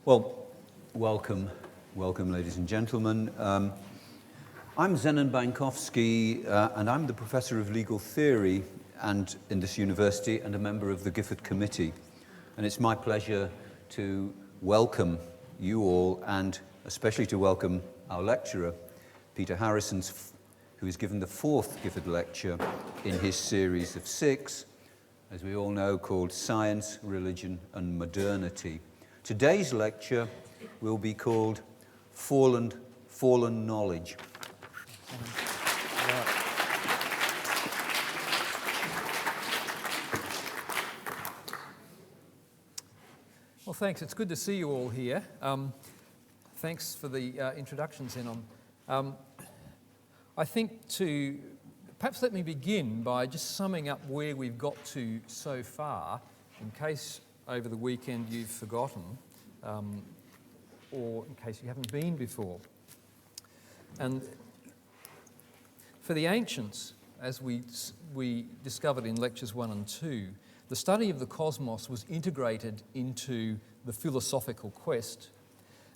Well, welcome, ladies and gentlemen. I'm Zenon Bańkowski, and I'm the Professor of Legal Theory and in this university and a member of the Gifford Committee. And it's my pleasure to welcome you all, and especially to welcome our lecturer, Peter Harrison, who is given the fourth Gifford lecture in his series of 6, as we all know, called Science, Religion and Modernity. Today's lecture will be called Fallen Knowledge. Well, thanks. It's good to see you all here. Thanks for the introduction, Zenon. I think perhaps let me begin by just summing up where we've got to so far, in case over the weekend you've forgotten, or in case you haven't been before. And for the ancients, as we discovered in lectures 1 and 2, the study of the cosmos was integrated into the philosophical quest,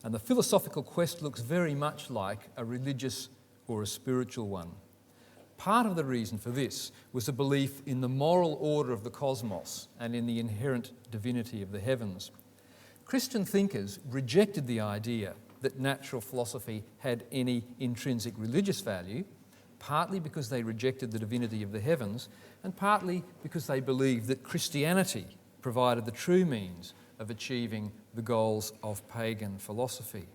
and the philosophical quest looks very much like a religious or a spiritual one. Part of the reason for this was a belief in the moral order of the cosmos and in the inherent divinity of the heavens. Christian thinkers rejected the idea that natural philosophy had any intrinsic religious value, partly because they rejected the divinity of the heavens, and partly because they believed that Christianity provided the true means of achieving the goals of pagan philosophy.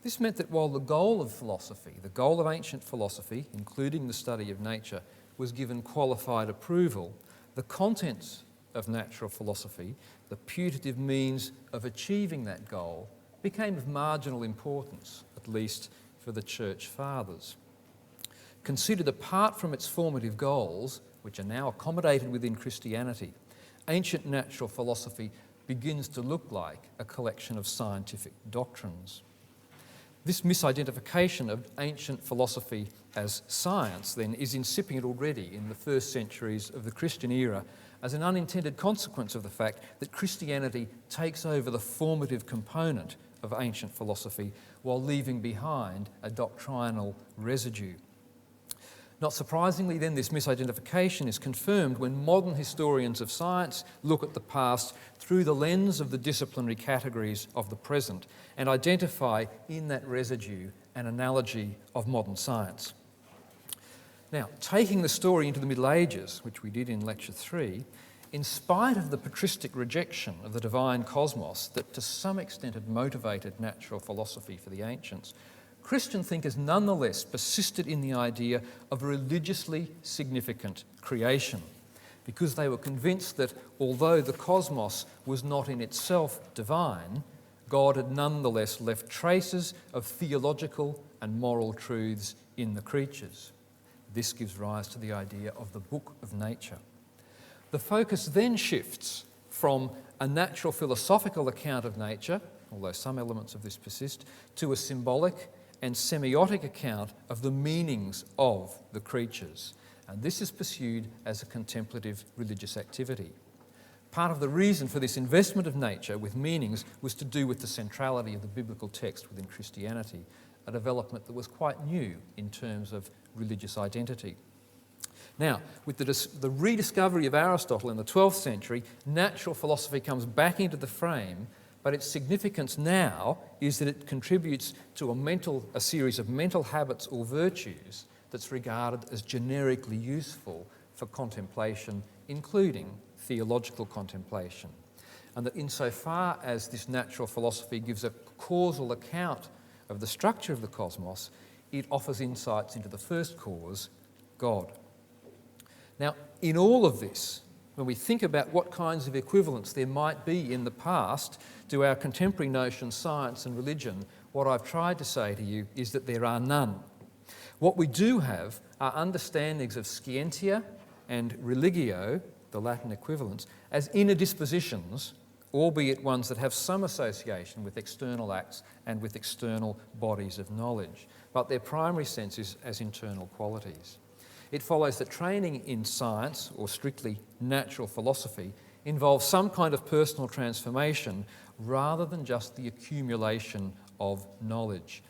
This meant that while the goal of philosophy, the goal of ancient philosophy, including the study of nature, was given qualified approval, the contents of natural philosophy, the putative means of achieving that goal, became of marginal importance, at least for the Church Fathers. Considered apart from its formative goals, which are now accommodated within Christianity, ancient natural philosophy begins to look like a collection of scientific doctrines. This misidentification of ancient philosophy as science, then, is incipient already in the first centuries of the Christian era as an unintended consequence of the fact that Christianity takes over the formative component of ancient philosophy while leaving behind a doctrinal residue. Not surprisingly, then, this misidentification is confirmed when modern historians of science look at the past through the lens of the disciplinary categories of the present and identify in that residue an analogy of modern science. Now, taking the story into the Middle Ages, which we did in Lecture 3, in spite of the patristic rejection of the divine cosmos that to some extent had motivated natural philosophy for the ancients, Christian thinkers nonetheless persisted in the idea of a religiously significant creation, because they were convinced that although the cosmos was not in itself divine, God had nonetheless left traces of theological and moral truths in the creatures. This gives rise to the idea of the book of nature. The focus then shifts from a natural philosophical account of nature, although some elements of this persist, to a symbolic and semiotic account of the meanings of the creatures. And this is pursued as a contemplative religious activity. Part of the reason for this investment of nature with meanings was to do with the centrality of the biblical text within Christianity, a development that was quite new in terms of religious identity. Now, with the rediscovery of Aristotle in the 12th century, natural philosophy comes back into the frame, but its significance now is that it contributes to a series of mental habits or virtues that's regarded as generically useful for contemplation, including theological contemplation. And that insofar as this natural philosophy gives a causal account of the structure of the cosmos, it offers insights into the first cause, God. Now, in all of this, when we think about what kinds of equivalents there might be in the past to our contemporary notions, science and religion, what I've tried to say to you is that there are none. What we do have are understandings of scientia and religio, the Latin equivalents, as inner dispositions, albeit ones that have some association with external acts and with external bodies of knowledge. But their primary sense is as internal qualities. It follows that training in science, or strictly natural philosophy, involves some kind of personal transformation rather than just the accumulation of knowledge.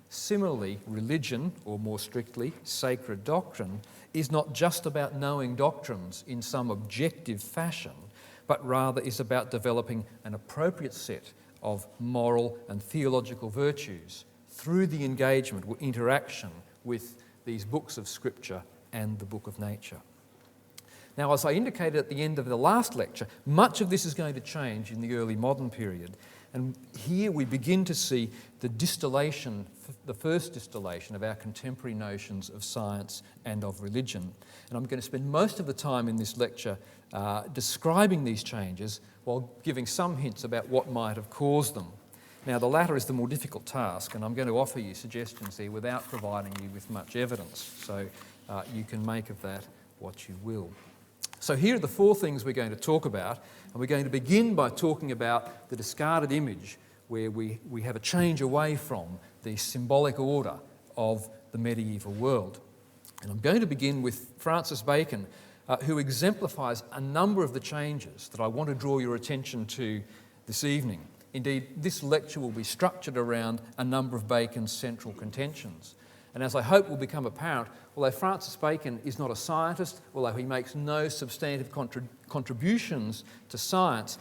Similarly, religion, or more strictly, sacred doctrine, is not just about knowing doctrines in some objective fashion, but rather is about developing an appropriate set of moral and theological virtues through the engagement or interaction with these books of Scripture and the book of nature. Now, as I indicated at the end of the last lecture, much of this is going to change in the early modern period. And here we begin to see the distillation, the first distillation of our contemporary notions of science and of religion. And I'm going to spend most of the time in this lecture describing these changes while giving some hints about what might have caused them. Now, the latter is the more difficult task, and I'm going to offer you suggestions here without providing you with much evidence. So you can make of that what you will. So here are the four things we're going to talk about, and we're going to begin by talking about the discarded image, where we have a change away from the symbolic order of the medieval world. And I'm going to begin with Francis Bacon, who exemplifies a number of the changes that I want to draw your attention to this evening. Indeed, this lecture will be structured around a number of Bacon's central contentions. And as I hope will become apparent, although Francis Bacon is not a scientist, although he makes no substantive contributions to science,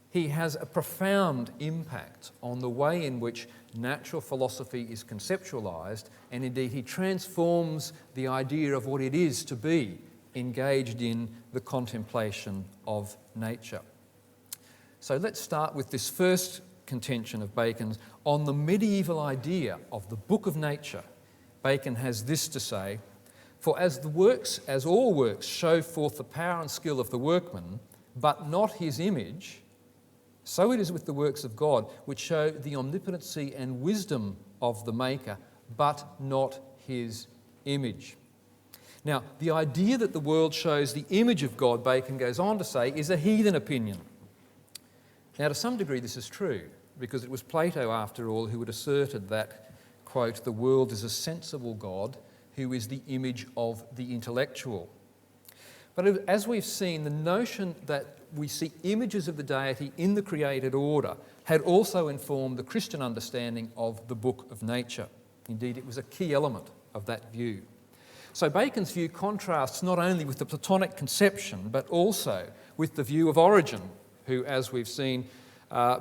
he has a profound impact on the way in which natural philosophy is conceptualised, and indeed he transforms the idea of what it is to be engaged in the contemplation of nature. So let's start with this first contention of Bacon's on the medieval idea of the book of nature. Bacon has this to say: "For as all works show forth the power and skill of the workman, but not his image, so it is with the works of God, which show the omnipotency and wisdom of the Maker, but not his image." Now, the idea that the world shows the image of God, Bacon goes on to say, is a heathen opinion. Now, to some degree this is true, because it was Plato, after all, who had asserted that, quote, "the world is a sensible God who is the image of the intellectual." But as we've seen, the notion that we see images of the deity in the created order had also informed the Christian understanding of the book of nature. Indeed, it was a key element of that view. So Bacon's view contrasts not only with the Platonic conception, but also with the view of Origen, who, as we've seen,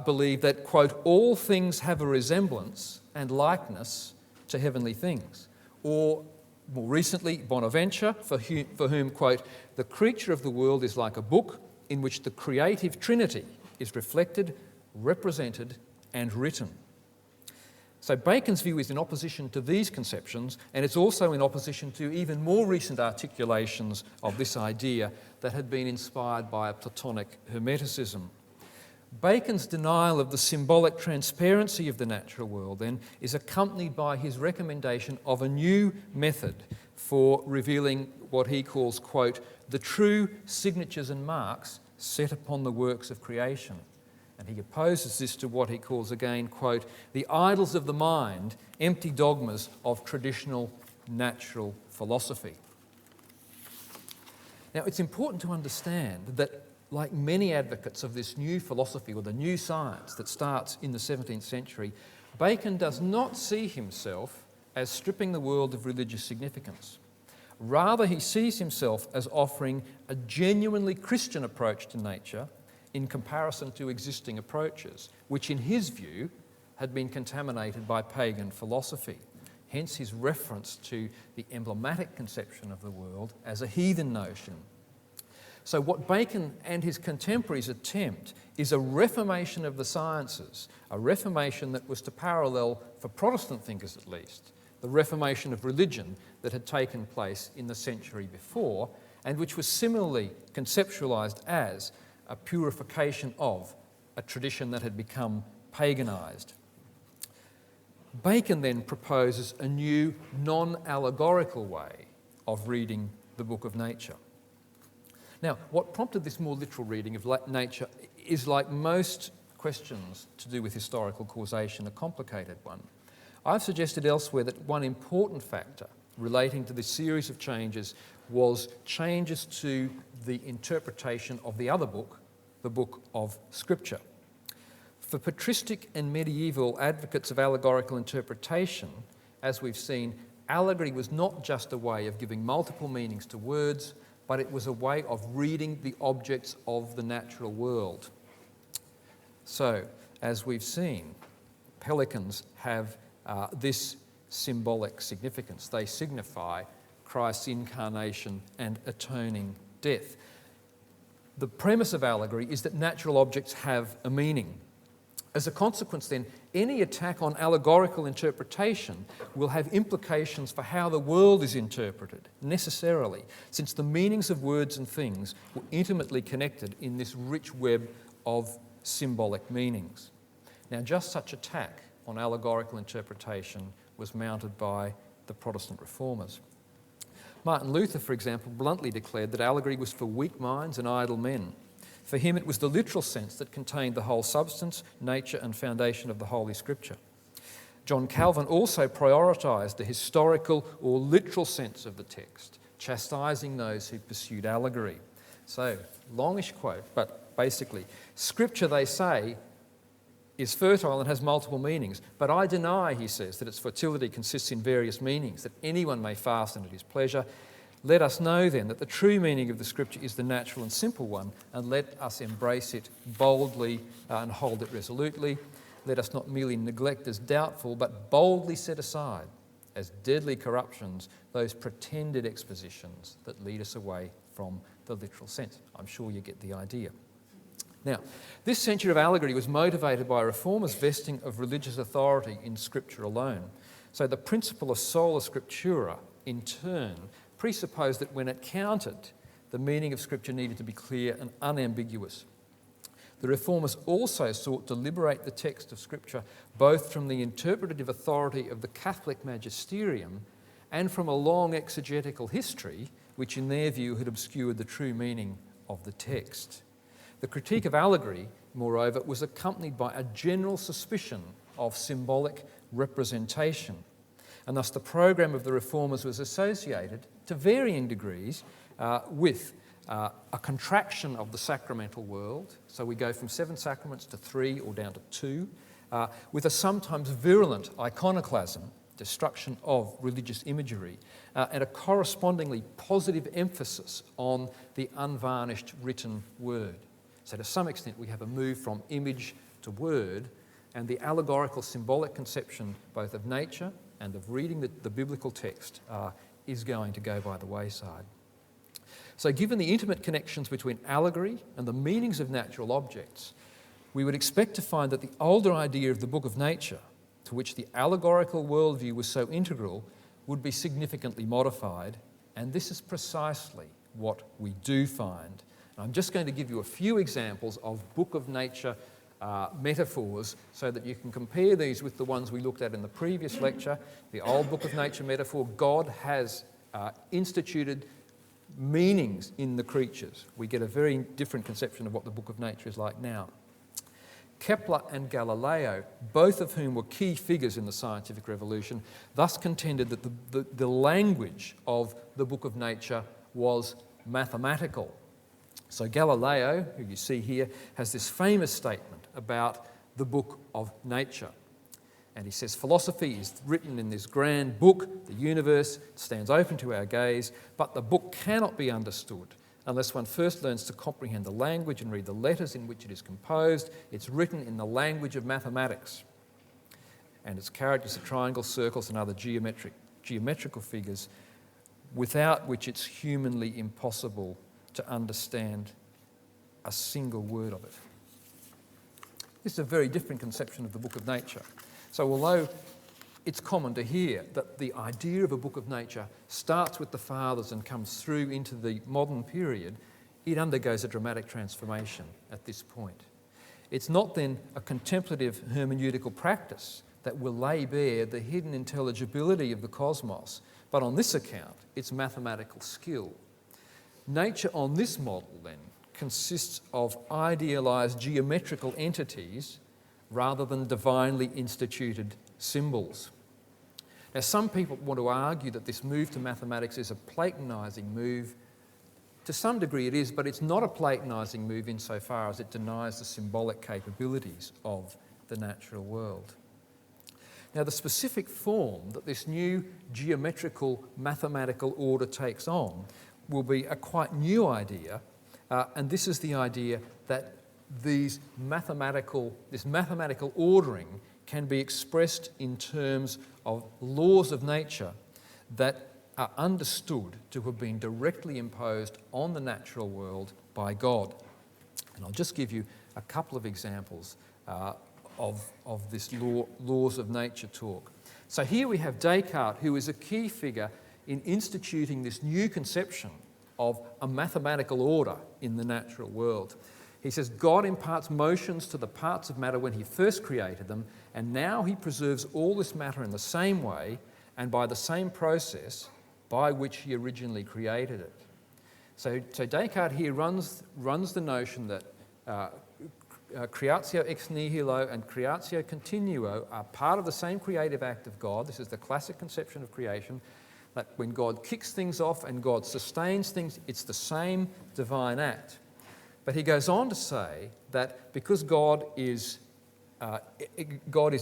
believed that, quote, "all things have a resemblance and likeness to heavenly things." Or, more recently, Bonaventure, for whom, quote, "the creature of the world is like a book in which the creative Trinity is reflected, represented, and written." So Bacon's view is in opposition to these conceptions, and it's also in opposition to even more recent articulations of this idea that had been inspired by a Platonic Hermeticism. Bacon's denial of the symbolic transparency of the natural world, then, is accompanied by his recommendation of a new method for revealing what he calls, quote, "the true signatures and marks set upon the works of creation." And he opposes this to what he calls again, quote, "the idols of the mind, empty dogmas of traditional natural philosophy." Now, it's important to understand that, like many advocates of this new philosophy or the new science that starts in the 17th century, Bacon does not see himself as stripping the world of religious significance. Rather, he sees himself as offering a genuinely Christian approach to nature in comparison to existing approaches, which in his view had been contaminated by pagan philosophy. Hence his reference to the emblematic conception of the world as a heathen notion. So what Bacon and his contemporaries attempt is a reformation of the sciences, a reformation that was to parallel, for Protestant thinkers at least, the reformation of religion that had taken place in the century before, and which was similarly conceptualised as a purification of a tradition that had become paganised. Bacon then proposes a new non-allegorical way of reading the book of nature. Now, what prompted this more literal reading of nature is, like most questions to do with historical causation, a complicated one. I've suggested elsewhere that one important factor relating to this series of changes was changes to the interpretation of the other book, the book of Scripture. For patristic and medieval advocates of allegorical interpretation, as we've seen, allegory was not just a way of giving multiple meanings to words, but it was a way of reading the objects of the natural world. So, as we've seen, pelicans have this symbolic significance. They signify Christ's incarnation and atoning death. The premise of allegory is that natural objects have a meaning. As a consequence, then, any attack on allegorical interpretation will have implications for how the world is interpreted, necessarily, since the meanings of words and things were intimately connected in this rich web of symbolic meanings. Now, just such attack on allegorical interpretation was mounted by the Protestant reformers. Martin Luther, for example, bluntly declared that allegory was for weak minds and idle men. For him, it was the literal sense that contained the whole substance, nature, and foundation of the Holy Scripture. John Calvin also prioritised the historical or literal sense of the text, chastising those who pursued allegory. So, longish quote, but basically, Scripture, they say, is fertile and has multiple meanings. But I deny, he says, that its fertility consists in various meanings, that anyone may fasten at his pleasure. Let us know then that the true meaning of the Scripture is the natural and simple one, and let us embrace it boldly and hold it resolutely. Let us not merely neglect as doubtful, but boldly set aside as deadly corruptions those pretended expositions that lead us away from the literal sense. I'm sure you get the idea. Now, this century of allegory was motivated by reformers' vesting of religious authority in Scripture alone. So the principle of sola scriptura, in turn, presupposed that when it counted, the meaning of Scripture needed to be clear and unambiguous. The reformers also sought to liberate the text of Scripture both from the interpretative authority of the Catholic magisterium and from a long exegetical history which in their view had obscured the true meaning of the text. The critique of allegory, moreover, was accompanied by a general suspicion of symbolic representation, and thus the program of the reformers was associated to varying degrees with a contraction of the sacramental world. So we go from 7 sacraments to 3 or down to 2, with a sometimes virulent iconoclasm, destruction of religious imagery, and a correspondingly positive emphasis on the unvarnished written word. So to some extent we have a move from image to word, and the allegorical symbolic conception both of nature and of reading the biblical text is going to go by the wayside. So given the intimate connections between allegory and the meanings of natural objects, we would expect to find that the older idea of the book of nature, to which the allegorical worldview was so integral, would be significantly modified, and this is precisely what we do find. And I'm just going to give you a few examples of book of nature metaphors so that you can compare these with the ones we looked at in the previous lecture. The old book of nature metaphor, God has instituted meanings in the creatures. We get a very different conception of what the book of nature is like now. Kepler and Galileo, both of whom were key figures in the scientific revolution, thus contended that the language of the book of nature was mathematical. So Galileo, who you see here, has this famous statement about the book of nature. And he says, philosophy is written in this grand book, the universe, stands open to our gaze, but the book cannot be understood unless one first learns to comprehend the language and read the letters in which it is composed. It's written in the language of mathematics. And its characters are triangles, circles, and other geometrical figures, without which it's humanly impossible to understand a single word of it. This is a very different conception of the book of nature. So although it's common to hear that the idea of a book of nature starts with the fathers and comes through into the modern period, it undergoes a dramatic transformation at this point. It's not then a contemplative hermeneutical practice that will lay bare the hidden intelligibility of the cosmos, but on this account, it's mathematical skill. Nature on this model, then, consists of idealised geometrical entities rather than divinely instituted symbols. Now, some people want to argue that this move to mathematics is a Platonising move To some degree it is, but it's not a Platonising move insofar as it denies the symbolic capabilities of the natural world. Now, the specific form that this new geometrical mathematical order takes on will be a quite new idea, and this is the idea that this mathematical ordering can be expressed in terms of laws of nature that are understood to have been directly imposed on the natural world by God. And I'll just give you a couple of examples of this laws of nature talk. So here we have Descartes, who is a key figure in instituting this new conception of a mathematical order in the natural world. He says, God imparts motions to the parts of matter when he first created them, and now he preserves all this matter in the same way and by the same process by which he originally created it. So Descartes here runs the notion that creatio ex nihilo and creatio continuo are part of the same creative act of God. This is the classic conception of creation, that when God kicks things off and God sustains things, it's the same divine act. But he goes on to say that because God is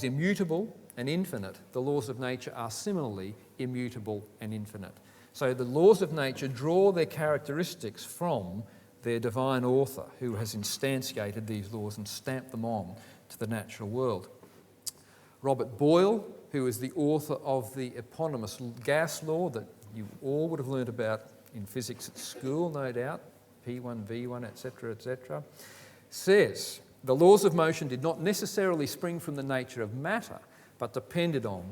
immutable and infinite, the laws of nature are similarly immutable and infinite. So the laws of nature draw their characteristics from their divine author, who has instantiated these laws and stamped them on to the natural world. Robert Boyle, who is the author of the eponymous gas law that you all would have learned about in physics at school, no doubt, P1, V1, etc., says the laws of motion did not necessarily spring from the nature of matter, but depended on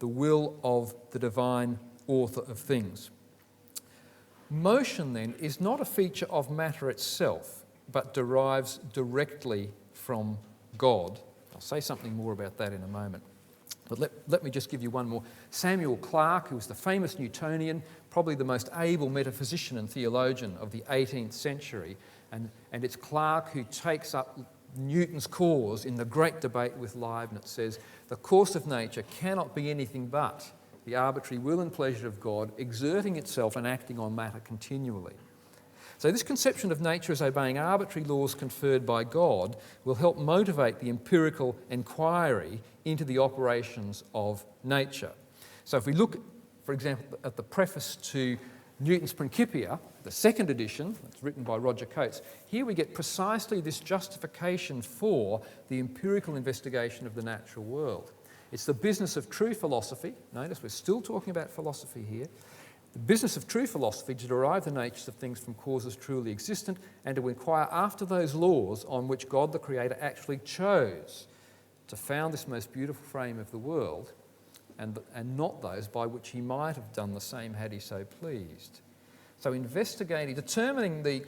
the will of the divine author of things. Motion, then, is not a feature of matter itself, but derives directly from God. I'll say something more about that in a moment. But let me just give you one more. Samuel Clarke, who was the famous Newtonian, probably the most able metaphysician and theologian of the 18th century, and it's Clarke who takes up Newton's cause in the great debate with Leibniz, says, the course of nature cannot be anything but the arbitrary will and pleasure of God exerting itself and acting on matter continually. So this conception of nature as obeying arbitrary laws conferred by God will help motivate the empirical inquiry into the operations of nature. So if we look, for example, at the preface to Newton's Principia, the second edition, that's written by Roger Coates, here we get precisely this justification for the empirical investigation of the natural world. It's the business of true philosophy. Notice we're still talking about philosophy here. The business of true philosophy to derive the natures of things from causes truly existent and to inquire after those laws on which God the Creator actually chose to found this most beautiful frame of the world and not those by which he might have done the same had he so pleased. So investigating, determining the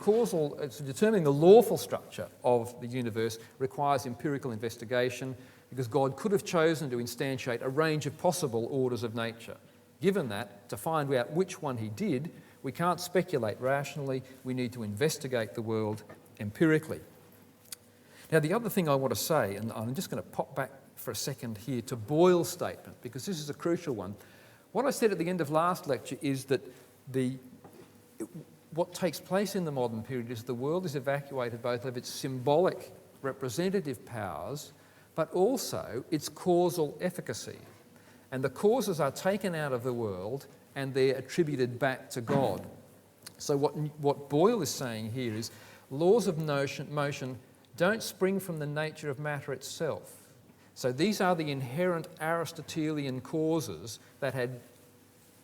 lawful structure of the universe requires empirical investigation, because God could have chosen to instantiate a range of possible orders of nature. Given that, to find out which one he did, we can't speculate rationally, we need to investigate the world empirically. Now, the other thing I want to say, and I'm just going to pop back for a second here to Boyle's statement, because this is a crucial one. What I said at the end of last lecture is that what takes place in the modern period is the world is evacuated both of its symbolic representative powers but also its causal efficacy. And the causes are taken out of the world and they're attributed back to God. So what Boyle is saying here is laws of motion don't spring from the nature of matter itself. So these are the inherent Aristotelian causes that had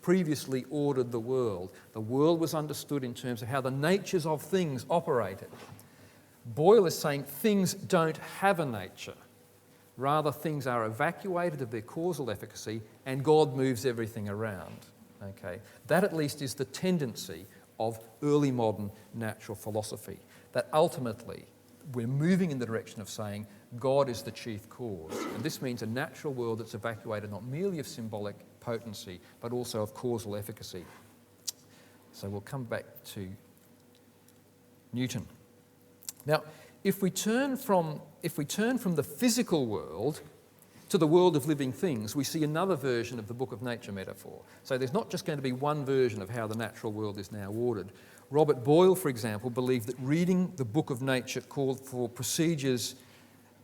previously ordered the world. The world was understood in terms of how the natures of things operated. Boyle is saying things don't have a nature. Rather, things are evacuated of their causal efficacy and God moves everything around. Okay? That at least is the tendency of early modern natural philosophy, that ultimately we're moving in the direction of saying God is the chief cause. And this means a natural world that's evacuated not merely of symbolic potency, but also of causal efficacy. So we'll come back to Newton. Now, if we turn from the physical world to the world of living things, we see another version of the book of nature metaphor. So there's not just going to be one version of how the natural world is now ordered. Robert Boyle, for example, believed that reading the book of nature called for procedures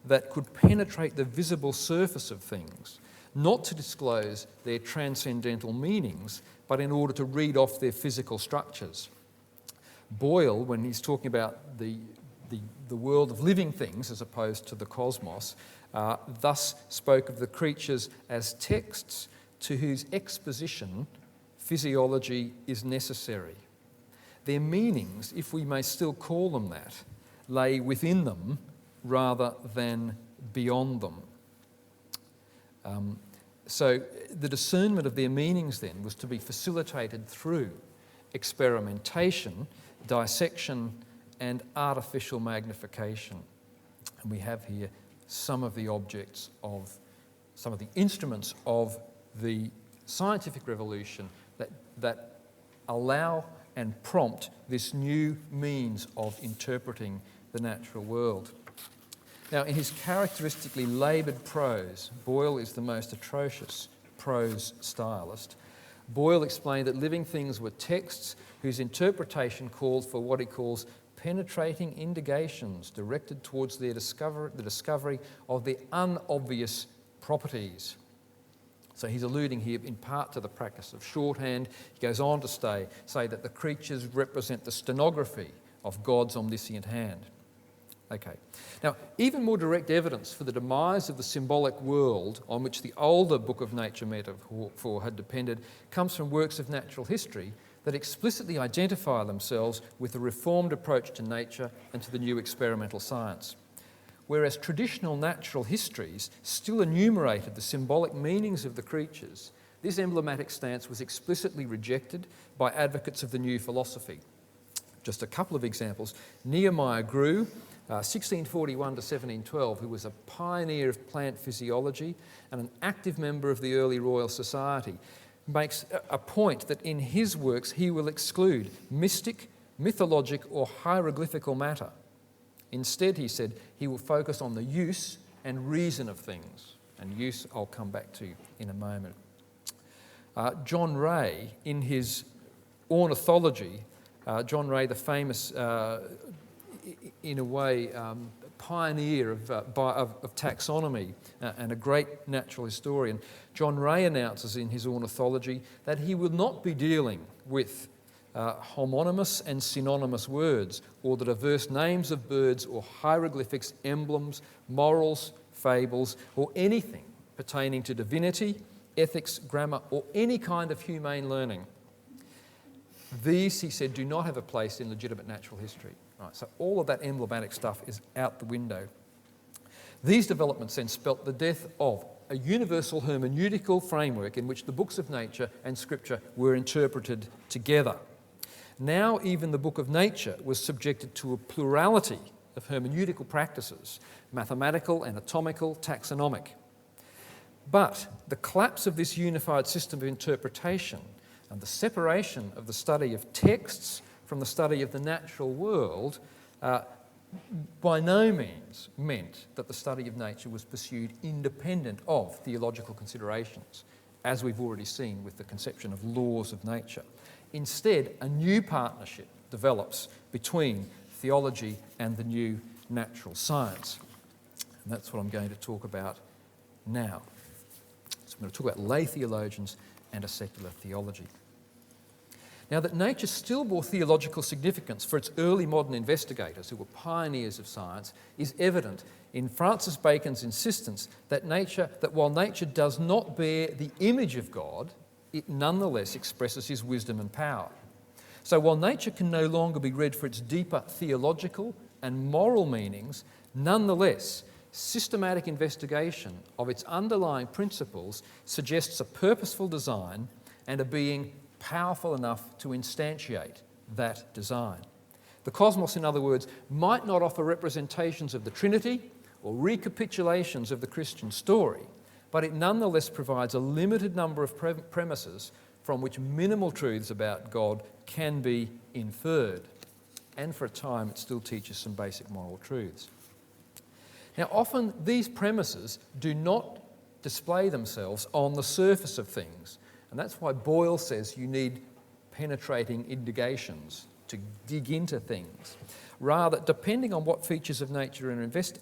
that could penetrate the visible surface of things, not to disclose their transcendental meanings, but in order to read off their physical structures. Boyle, when he's talking about the world of living things as opposed to the cosmos, thus spoke of the creatures as texts to whose exposition physiology is necessary. Their meanings, if we may still call them that, lay within them rather than beyond them. So the discernment of their meanings then was to be facilitated through experimentation, dissection, and artificial magnification. And we have here some of the objects of, some of the instruments of the scientific revolution that allow and prompt this new means of interpreting the natural world. Now, in his characteristically laboured prose, Boyle is the most atrocious prose stylist. Boyle explained that living things were texts whose interpretation called for what he calls penetrating indications directed towards the discovery of their unobvious properties. So he's alluding here in part to the practice of shorthand. He goes on to say that the creatures represent the stenography of God's omniscient hand. Okay. Now, even more direct evidence for the demise of the symbolic world on which the older Book of Nature metaphor had depended comes from works of natural history that explicitly identify themselves with the reformed approach to nature and to the new experimental science. Whereas traditional natural histories still enumerated the symbolic meanings of the creatures, this emblematic stance was explicitly rejected by advocates of the new philosophy. Just a couple of examples. Nehemiah Grew, 1641 to 1712, who was a pioneer of plant physiology and an active member of the early Royal Society, makes a point that in his works he will exclude mystic, mythologic or hieroglyphical matter. Instead, he said, he will focus on the use and reason of things. And use I'll come back to in a moment. John Ray, in his ornithology, John Ray, the famous, in a way, pioneer of taxonomy and a great natural historian, John Ray announces in his ornithology that he will not be dealing with homonymous and synonymous words or the diverse names of birds or hieroglyphics, emblems, morals, fables, or anything pertaining to divinity, ethics, grammar, or any kind of humane learning. These, he said, do not have a place in legitimate natural history. Right, so all of that emblematic stuff is out the window. These developments then spelt the death of a universal hermeneutical framework in which the books of nature and scripture were interpreted together. Now even the book of nature was subjected to a plurality of hermeneutical practices, mathematical, anatomical, taxonomic. But the collapse of this unified system of interpretation and the separation of the study of texts from the study of the natural world by no means meant that the study of nature was pursued independent of theological considerations, as we've already seen with the conception of laws of nature. Instead, a new partnership develops between theology and the new natural science. And that's what I'm going to talk about now. So I'm going to talk about lay theologians and a secular theology. Now, that nature still bore theological significance for its early modern investigators, who were pioneers of science, is evident in Francis Bacon's insistence that while nature does not bear the image of God, it nonetheless expresses his wisdom and power. So while nature can no longer be read for its deeper theological and moral meanings, nonetheless, systematic investigation of its underlying principles suggests a purposeful design and a being powerful enough to instantiate that design. The cosmos, in other words, might not offer representations of the Trinity or recapitulations of the Christian story, but it nonetheless provides a limited number of premises from which minimal truths about God can be inferred. And for a time, it still teaches some basic moral truths. Now, often these premises do not display themselves on the surface of things. And that's why Boyle says you need penetrating indications to dig into things. Rather, depending on what features of nature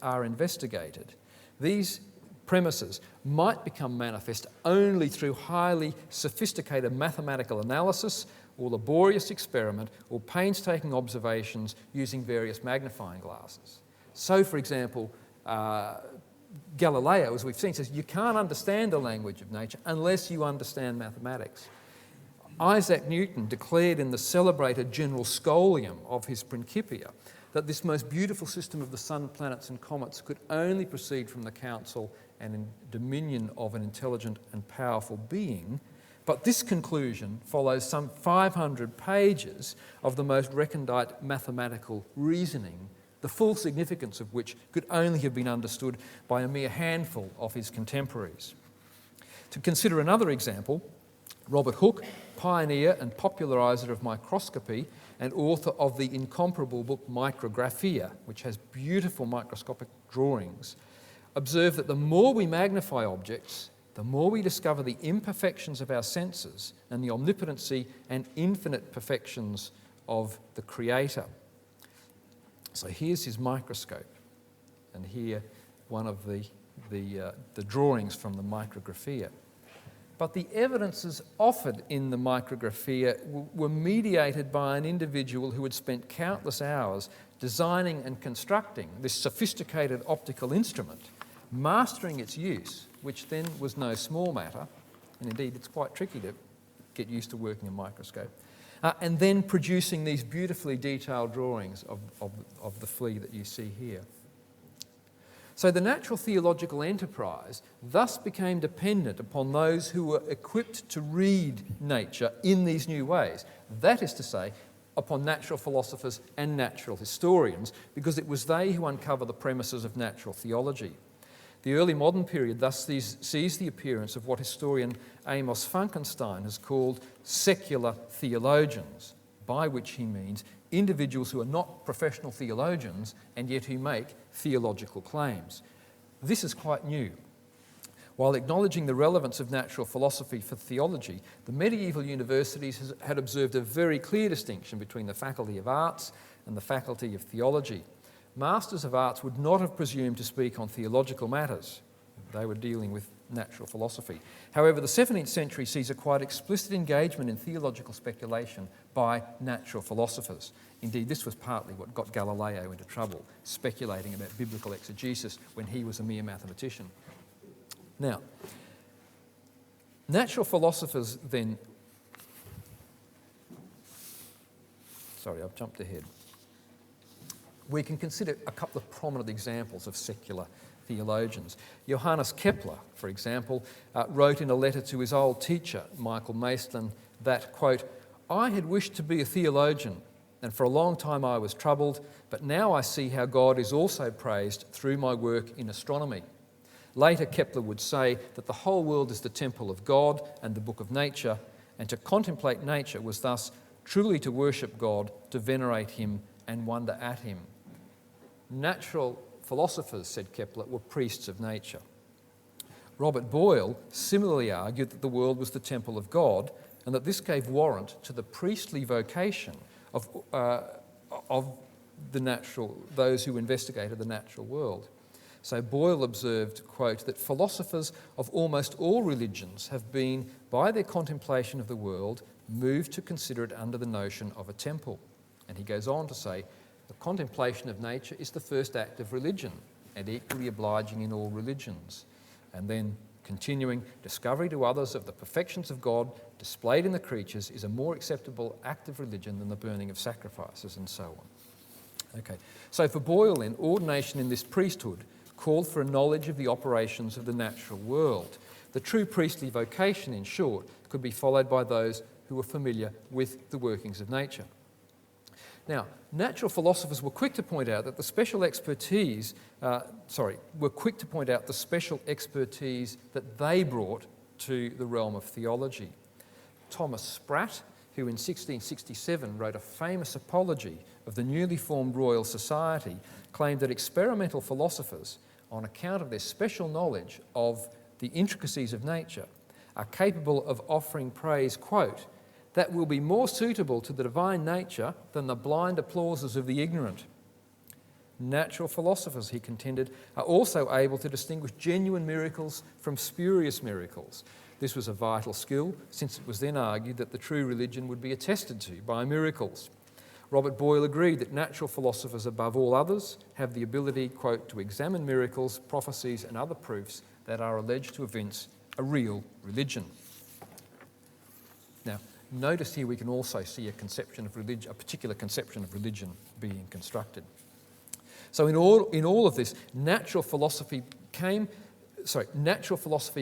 are investigated, these premises might become manifest only through highly sophisticated mathematical analysis or laborious experiment or painstaking observations using various magnifying glasses. So, for example, Galileo, as we've seen, says you can't understand the language of nature unless you understand mathematics. Isaac Newton declared in the celebrated General Scholium of his Principia that this most beautiful system of the sun, planets and comets could only proceed from the counsel and in dominion of an intelligent and powerful being. But this conclusion follows some 500 pages of the most recondite mathematical reasoning, the full significance of which could only have been understood by a mere handful of his contemporaries. To consider another example, Robert Hooke, pioneer and populariser of microscopy and author of the incomparable book Micrographia, which has beautiful microscopic drawings, observed that the more we magnify objects, the more we discover the imperfections of our senses and the omnipotency and infinite perfections of the Creator. So here's his microscope, and here one of the drawings from the Micrographia. But the evidences offered in the Micrographia were mediated by an individual who had spent countless hours designing and constructing this sophisticated optical instrument, mastering its use, which then was no small matter, and indeed it's quite tricky to get used to working a microscope, and then producing these beautifully detailed drawings of the flea that you see here. So the natural theological enterprise thus became dependent upon those who were equipped to read nature in these new ways. That is to say, upon natural philosophers and natural historians, because it was they who uncover the premises of natural theology. The early modern period thus sees the appearance of what historian Amos Funkenstein has called secular theologians, by which he means individuals who are not professional theologians and yet who make theological claims. This is quite new. While acknowledging the relevance of natural philosophy for theology, the medieval universities had observed a very clear distinction between the faculty of arts and the faculty of theology. Masters of arts would not have presumed to speak on theological matters. They were dealing with natural philosophy. However, the 17th century sees a quite explicit engagement in theological speculation by natural philosophers. Indeed, this was partly what got Galileo into trouble, speculating about biblical exegesis when he was a mere mathematician. Now, natural philosophers then... Sorry, I've jumped ahead. We can consider a couple of prominent examples of secular theologians. Johannes Kepler, for example, wrote in a letter to his old teacher, Michael Maestlin, that, quote, "I had wished to be a theologian, and for a long time I was troubled, but now I see how God is also praised through my work in astronomy." Later, Kepler would say that the whole world is the temple of God and the book of nature, and to contemplate nature was thus truly to worship God, to venerate him and wonder at him. Natural philosophers, said Kepler, were priests of nature. Robert Boyle similarly argued that the world was the temple of God and that this gave warrant to the priestly vocation of those who investigated the natural world. So Boyle observed, quote, that philosophers of almost all religions have been, by their contemplation of the world, moved to consider it under the notion of a temple. And he goes on to say, the contemplation of nature is the first act of religion and equally obliging in all religions. And then continuing, discovery to others of the perfections of God displayed in the creatures is a more acceptable act of religion than the burning of sacrifices, and so on. Okay, so for Boyle then, ordination in this priesthood called for a knowledge of the operations of the natural world. The true priestly vocation, in short, could be followed by those who were familiar with the workings of nature. Now, natural philosophers were quick to point out that the special expertise, that they brought to the realm of theology. Thomas Spratt, who in 1667 wrote a famous apology of the newly formed Royal Society, claimed that experimental philosophers, on account of their special knowledge of the intricacies of nature, are capable of offering praise, quote, that will be more suitable to the divine nature than the blind applauses of the ignorant. Natural philosophers, he contended, are also able to distinguish genuine miracles from spurious miracles. This was a vital skill, since it was then argued that the true religion would be attested to by miracles. Robert Boyle agreed that natural philosophers, above all others, have the ability, quote, to examine miracles, prophecies and other proofs that are alleged to evince a real religion. Now, notice here we can also see a particular conception of religion being constructed. So in all of this, natural philosophy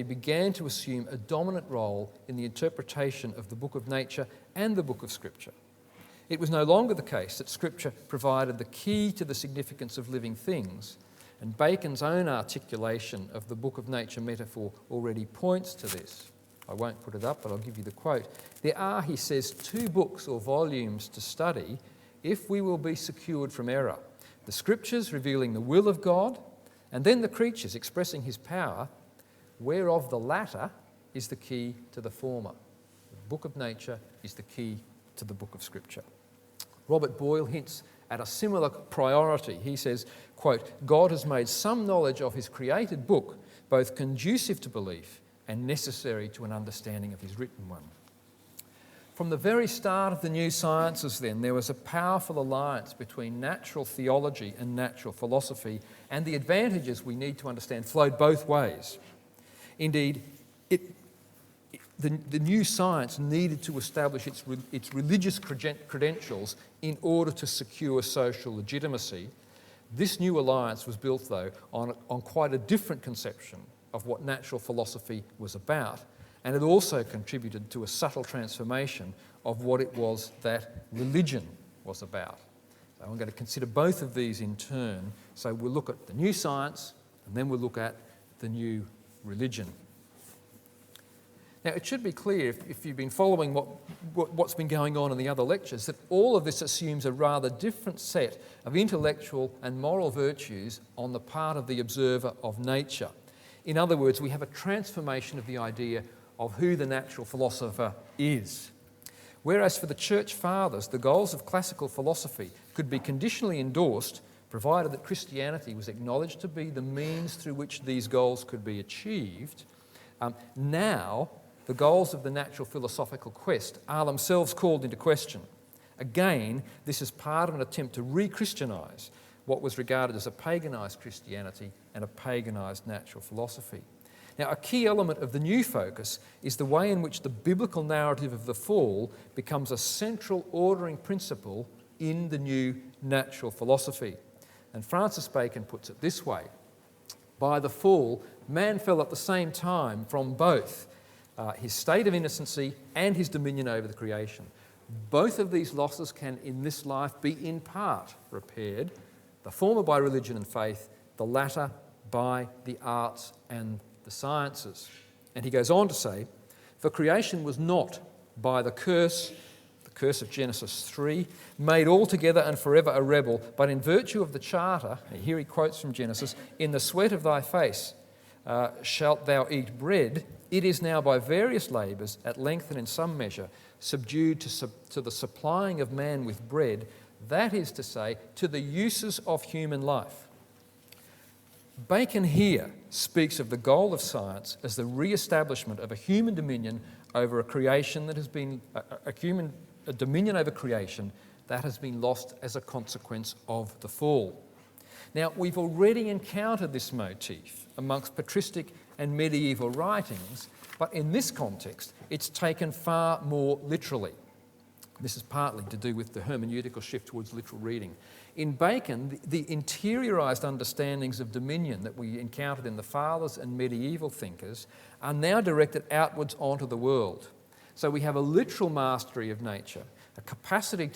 began to assume a dominant role in the interpretation of the book of nature and the book of Scripture. It was no longer the case that Scripture provided the key to the significance of living things, and Bacon's own articulation of the book of nature metaphor already points to this. I won't put it up, but I'll give you the quote. There are, he says, 2 books or volumes to study if we will be secured from error. The Scriptures revealing the will of God, and then the creatures expressing his power, whereof the latter is the key to the former. The book of nature is the key to the book of Scripture. Robert Boyle hints at a similar priority. He says, quote, God has made some knowledge of his created book both conducive to belief and necessary to an understanding of his written one. From the very start of the new sciences then, there was a powerful alliance between natural theology and natural philosophy, and the advantages we need to understand flowed both ways. Indeed, the new science needed to establish its religious credentials in order to secure social legitimacy. This new alliance was built, though, on quite a different conception of what natural philosophy was about, and it also contributed to a subtle transformation of what it was that religion was about. So I'm going to consider both of these in turn. So we'll look at the new science, and then we'll look at the new religion. Now, it should be clear, if you've been following what's been going on in the other lectures, that all of this assumes a rather different set of intellectual and moral virtues on the part of the observer of nature. In other words, we have a transformation of the idea of who the natural philosopher is. Whereas for the Church Fathers, the goals of classical philosophy could be conditionally endorsed, provided that Christianity was acknowledged to be the means through which these goals could be achieved, now the goals of the natural philosophical quest are themselves called into question. Again, this is part of an attempt to re-Christianise what was regarded as a paganised Christianity and a paganised natural philosophy. Now, a key element of the new focus is the way in which the biblical narrative of the fall becomes a central ordering principle in the new natural philosophy. And Francis Bacon puts it this way: by the fall, man fell at the same time from both his state of innocency and his dominion over the creation. Both of these losses can in this life be in part repaired, the former by religion and faith, the latter by the arts and the sciences. And he goes on to say, for creation was not by the curse of Genesis 3, made altogether and forever a rebel, but in virtue of the charter, and here he quotes from Genesis, in the sweat of thy face shalt thou eat bread, it is now by various labours, at length and in some measure, subdued to the supplying of man with bread, that is to say, to the uses of human life. Bacon here speaks of the goal of science as the re-establishment of a human dominion over a creation that has been a dominion over creation that has been lost as a consequence of the fall. Now, we've already encountered this motif amongst patristic and medieval writings, but in this context, it's taken far more literally. This is partly to do with the hermeneutical shift towards literal reading. In Bacon, the interiorised understandings of dominion that we encountered in the Fathers and medieval thinkers are now directed outwards onto the world. So we have a literal mastery of nature, a capacity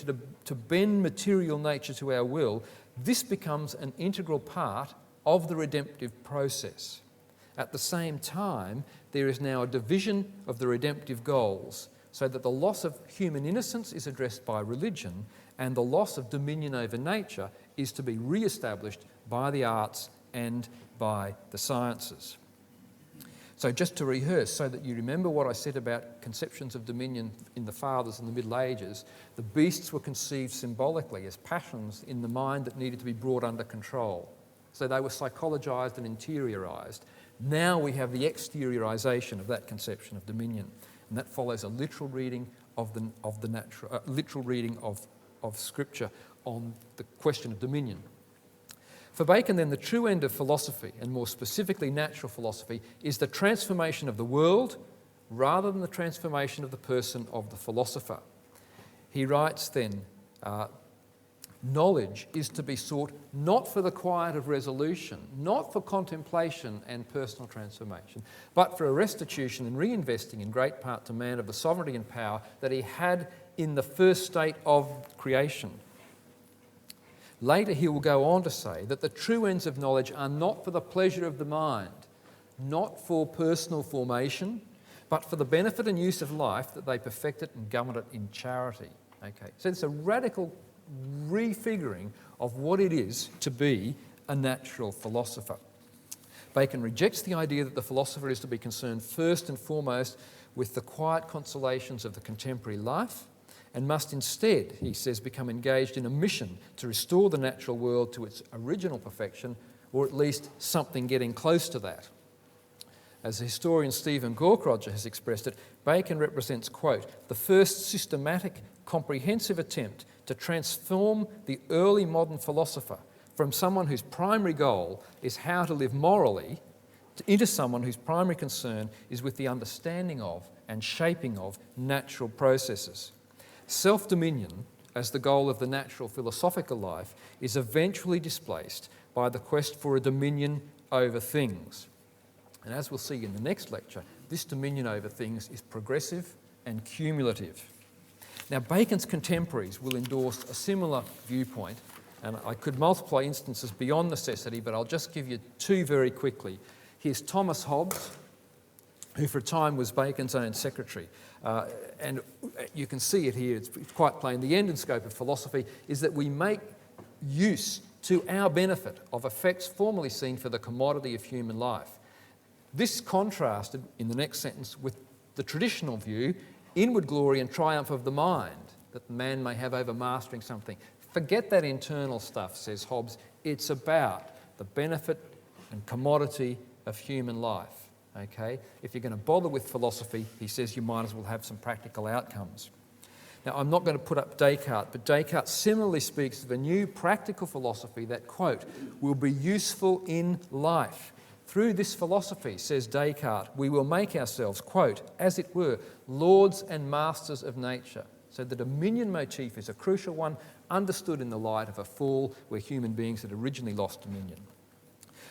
to bend material nature to our will. This becomes an integral part of the redemptive process. At the same time, there is now a division of the redemptive goals, so that the loss of human innocence is addressed by religion, and the loss of dominion over nature is to be re-established by the arts and by the sciences. So just to rehearse, so that you remember what I said about conceptions of dominion in the Fathers in the Middle Ages, the beasts were conceived symbolically as passions in the mind that needed to be brought under control. So they were psychologised and interiorised. Now we have the exteriorisation of that conception of dominion, and that follows a literal reading of Scripture on the question of dominion. For Bacon, then, the true end of philosophy, and more specifically natural philosophy, is the transformation of the world rather than the transformation of the person of the philosopher. He writes then, knowledge is to be sought not for the quiet of resolution, not for contemplation and personal transformation, but for a restitution and reinvesting in great part to man of the sovereignty and power that he had in the first state of creation. Later he will go on to say that the true ends of knowledge are not for the pleasure of the mind, not for personal formation, but for the benefit and use of life, that they perfect it and govern it in charity. Okay, so it's a radical refiguring of what it is to be a natural philosopher. Bacon rejects the idea that the philosopher is to be concerned first and foremost with the quiet consolations of the contemporary life, and must instead, he says, become engaged in a mission to restore the natural world to its original perfection, or at least something getting close to that. As the historian Stephen Gaukrodger has expressed it, Bacon represents, quote, the first systematic, comprehensive attempt to transform the early modern philosopher from someone whose primary goal is how to live morally into someone whose primary concern is with the understanding of and shaping of natural processes. Self-dominion, as the goal of the natural philosophical life, is eventually displaced by the quest for a dominion over things. And as we'll see in the next lecture, this dominion over things is progressive and cumulative. Now, Bacon's contemporaries will endorse a similar viewpoint, and I could multiply instances beyond necessity, but I'll just give you two very quickly. Here's Thomas Hobbes, who for a time was Bacon's own secretary. And you can see it here, it's quite plain. The end and scope of philosophy is that we make use to our benefit of effects formerly seen for the commodity of human life. This is contrasted in the next sentence with the traditional view, inward glory and triumph of the mind, that the man may have over mastering something. Forget that internal stuff, says Hobbes. It's about the benefit and commodity of human life. Okay? If you're going to bother with philosophy, he says you might as well have some practical outcomes. Now, I'm not going to put up Descartes, but Descartes similarly speaks of a new practical philosophy that, quote, will be useful in life. Through this philosophy, says Descartes, we will make ourselves, quote, as it were, lords and masters of nature. So the dominion motif is a crucial one, understood in the light of a fall where human beings had originally lost dominion.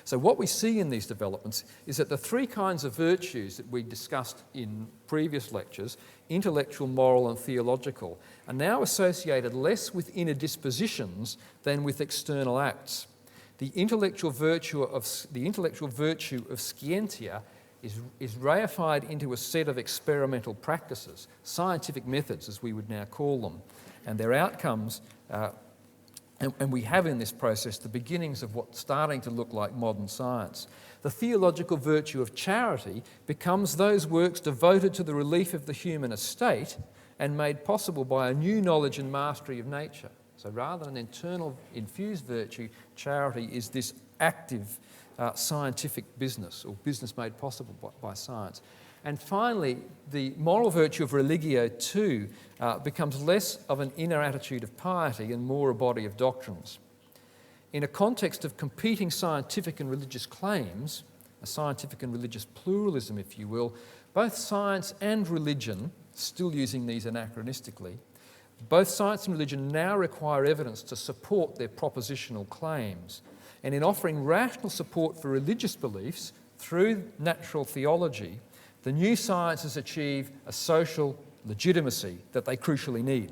So what we see in these developments is that the three kinds of virtues that we discussed in previous lectures, intellectual, moral and theological, are now associated less with inner dispositions than with external acts. The intellectual virtue of scientia is reified into a set of experimental practices, scientific methods as we would now call them, and their outcomes and we have in this process the beginnings of what's starting to look like modern science. The theological virtue of charity becomes those works devoted to the relief of the human estate and made possible by a new knowledge and mastery of nature. So rather than an internal infused virtue, charity is this active scientific business, or business made possible by science. And finally, the moral virtue of religio too becomes less of an inner attitude of piety and more a body of doctrines. In a context of competing scientific and religious claims, a scientific and religious pluralism, if you will, both science and religion, still using these anachronistically, both science and religion now require evidence to support their propositional claims. And in offering rational support for religious beliefs through natural theology, the new sciences achieve a social legitimacy that they crucially need.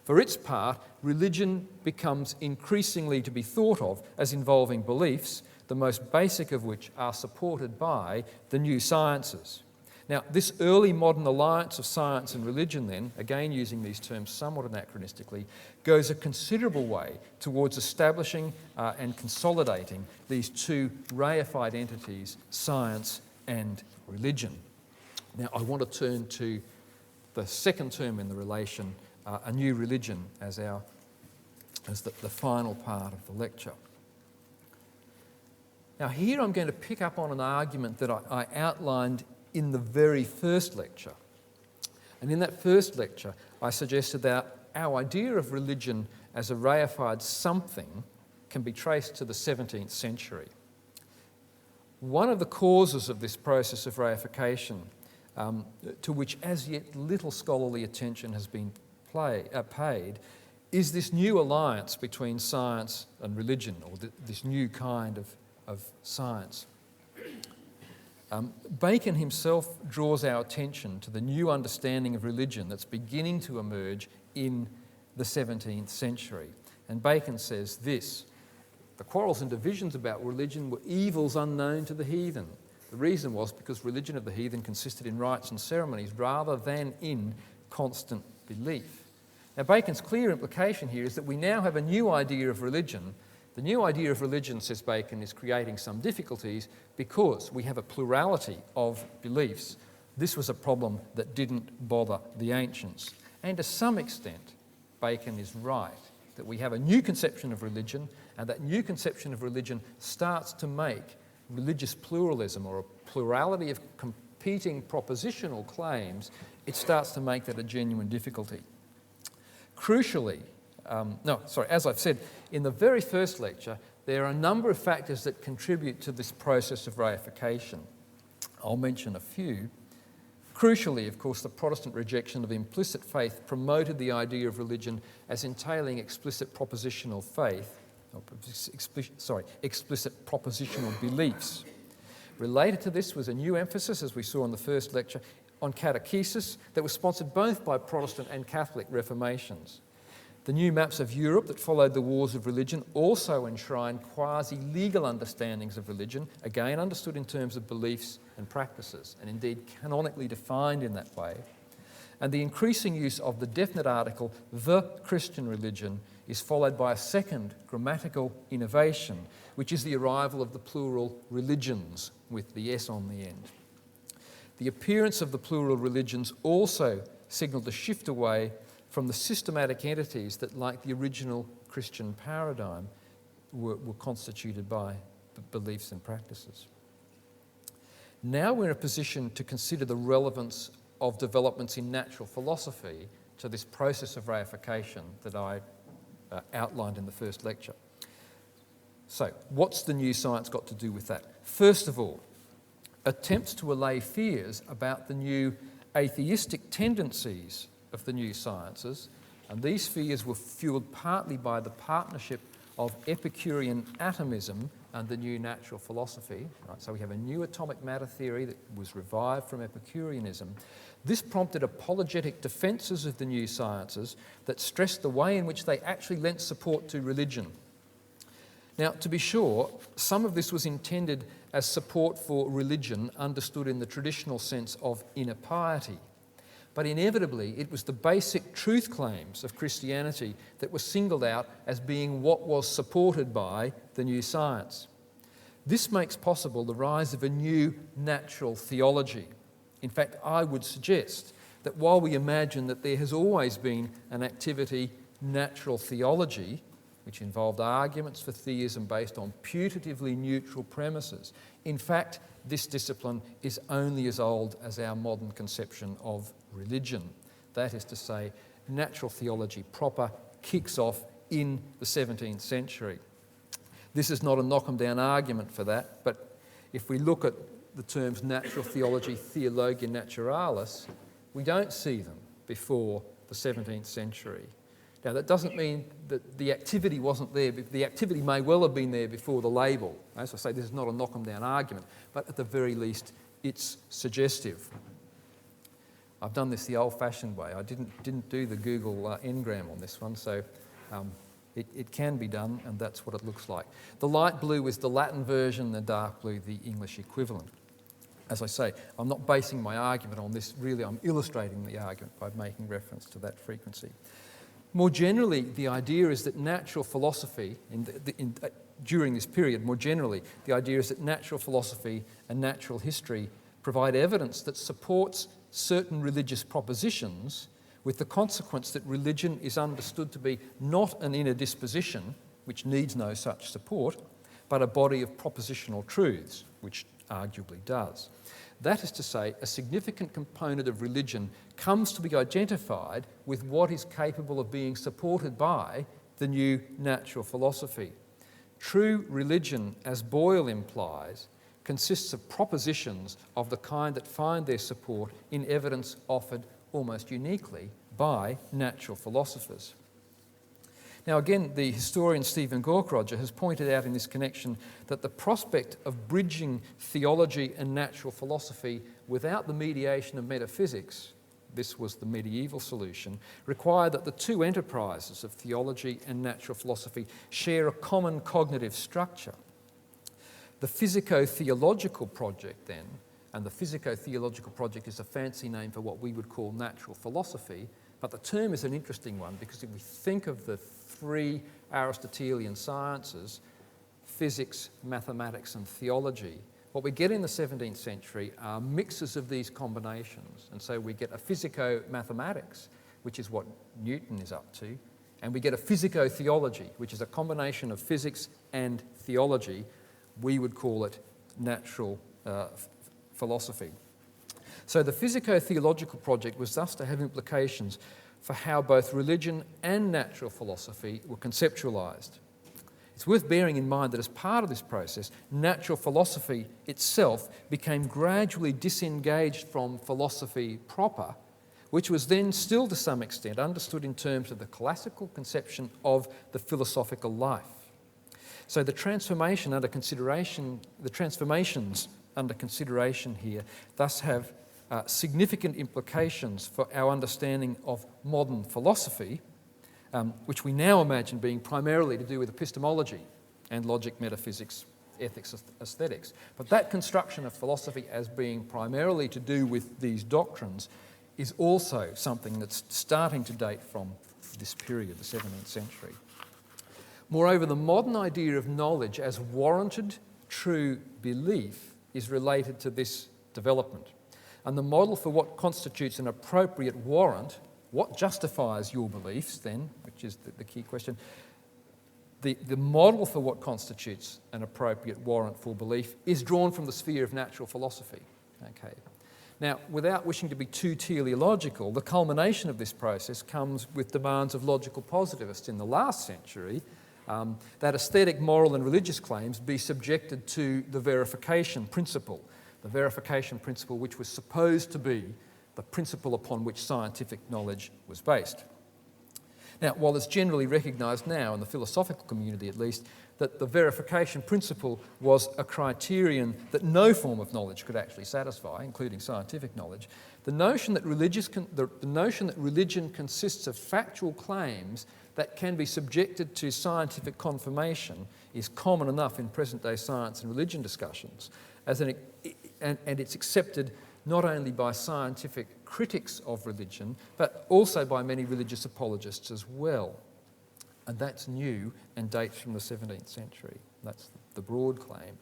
For its part, religion becomes increasingly to be thought of as involving beliefs, the most basic of which are supported by the new sciences. Now, this early modern alliance of science and religion then, again using these terms somewhat anachronistically, goes a considerable way towards establishing and consolidating these two reified entities, science and religion. Now, I want to turn to the second term in the relation, a new religion, as the final part of the lecture. Now, here I'm going to pick up on an argument that I outlined in the very first lecture. And in that first lecture, I suggested that our idea of religion as a reified something can be traced to the 17th century. One of the causes of this process of reification, to which as yet little scholarly attention has been paid, is this new alliance between science and religion, or this new kind of science. Bacon himself draws our attention to the new understanding of religion that's beginning to emerge in the 17th century. And Bacon says this: the quarrels and divisions about religion were evils unknown to the heathen. The reason was because religion of the heathen consisted in rites and ceremonies rather than in constant belief. Now, Bacon's clear implication here is that we now have a new idea of religion. The new idea of religion, says Bacon, is creating some difficulties because we have a plurality of beliefs. This was a problem that didn't bother the ancients. And to some extent, Bacon is right, that we have a new conception of religion, and that new conception of religion starts to make religious pluralism, or a plurality of competing propositional claims, it starts to make that a genuine difficulty. Crucially, as I've said, in the very first lecture, there are a number of factors that contribute to this process of reification. I'll mention a few. Crucially, of course, the Protestant rejection of implicit faith promoted the idea of religion as entailing explicit propositional faith, explicit propositional beliefs. Related to this was a new emphasis, as we saw in the first lecture, on catechesis that was sponsored both by Protestant and Catholic reformations. The new maps of Europe that followed the wars of religion also enshrined quasi-legal understandings of religion, again understood in terms of beliefs and practices, and indeed canonically defined in that way. And the increasing use of the definite article, the Christian religion, is followed by a second grammatical innovation, which is the arrival of the plural religions with the S on the end. The appearance of the plural religions also signalled a shift away from the systematic entities that, like the original Christian paradigm, were constituted by beliefs and practices. Now we're in a position to consider the relevance of developments in natural philosophy to this process of reification that I outlined in the first lecture. So, what's the new science got to do with that? First of all, attempts to allay fears about the new atheistic tendencies of the new sciences, and these fears were fueled partly by the partnership of Epicurean atomism and the new natural philosophy. Right? So we have a new atomic matter theory that was revived from Epicureanism. This prompted apologetic defences of the new sciences that stressed the way in which they actually lent support to religion. Now, to be sure, some of this was intended as support for religion understood in the traditional sense of inner piety. But inevitably, it was the basic truth claims of Christianity that were singled out as being what was supported by the new science. This makes possible the rise of a new natural theology. In fact, I would suggest that while we imagine that there has always been an activity, natural theology, which involved arguments for theism based on putatively neutral premises, in fact, this discipline is only as old as our modern conception of religion. That is to say, natural theology proper kicks off in the 17th century. This is not a knock-em-down argument for that, but if we look at the terms natural theology, theologia naturalis, we don't see them before the 17th century. Now, that doesn't mean that the activity wasn't there. The activity may well have been there before the label. As I say, this is not a knock-em-down argument, but at the very least, it's suggestive. I've done this the old-fashioned way. I didn't do the Google Ngram on this one, so it can be done, and that's what it looks like. The light blue is the Latin version, the dark blue, the English equivalent. As I say, I'm not basing my argument on this. Really, I'm illustrating the argument by making reference to that frequency. More generally, the idea is that natural philosophy, during this period, more generally, the idea is that natural philosophy and natural history provide evidence that supports certain religious propositions, with the consequence that religion is understood to be not an inner disposition, which needs no such support, but a body of propositional truths, which arguably does. That is to say, a significant component of religion comes to be identified with what is capable of being supported by the new natural philosophy. True religion, as Boyle implies, consists of propositions of the kind that find their support in evidence offered almost uniquely by natural philosophers. Now again, the historian Stephen Gaukroger has pointed out in this connection that the prospect of bridging theology and natural philosophy without the mediation of metaphysics, this was the medieval solution, required that the two enterprises of theology and natural philosophy share a common cognitive structure. The physico-theological project then, and the physico-theological project is a fancy name for what we would call natural philosophy, but the term is an interesting one because if we think of the three Aristotelian sciences, physics, mathematics and theology, what we get in the 17th century are mixes of these combinations. And so we get a physico-mathematics, which is what Newton is up to, and we get a physico-theology, which is a combination of physics and theology. We would call it natural philosophy. So the physico-theological project was thus to have implications for how both religion and natural philosophy were conceptualised. It's worth bearing in mind that as part of this process, natural philosophy itself became gradually disengaged from philosophy proper, which was then still to some extent understood in terms of the classical conception of the philosophical life. So the transformations under consideration here thus have significant implications for our understanding of modern philosophy, which we now imagine being primarily to do with epistemology and logic, metaphysics, ethics, aesthetics. But that construction of philosophy as being primarily to do with these doctrines is also something that's starting to date from this period, the 17th century. Moreover, the modern idea of knowledge as warranted true belief is related to this development. And the model for what constitutes an appropriate warrant, what justifies your beliefs then, which is the key question, the model for what constitutes an appropriate warrant for belief is drawn from the sphere of natural philosophy. Okay. Now, without wishing to be too teleological, the culmination of this process comes with demands of logical positivists in the last century, that aesthetic, moral and religious claims be subjected to the verification principle. The verification principle which was supposed to be the principle upon which scientific knowledge was based. Now, while it's generally recognised now, in the philosophical community at least, that the verification principle was a criterion that no form of knowledge could actually satisfy, including scientific knowledge, the notion that religion consists of factual claims that can be subjected to scientific confirmation is common enough in present-day science and religion discussions, and it's accepted not only by scientific critics of religion, but also by many religious apologists as well. And that's new and dates from the 17th century. That's the broad claim.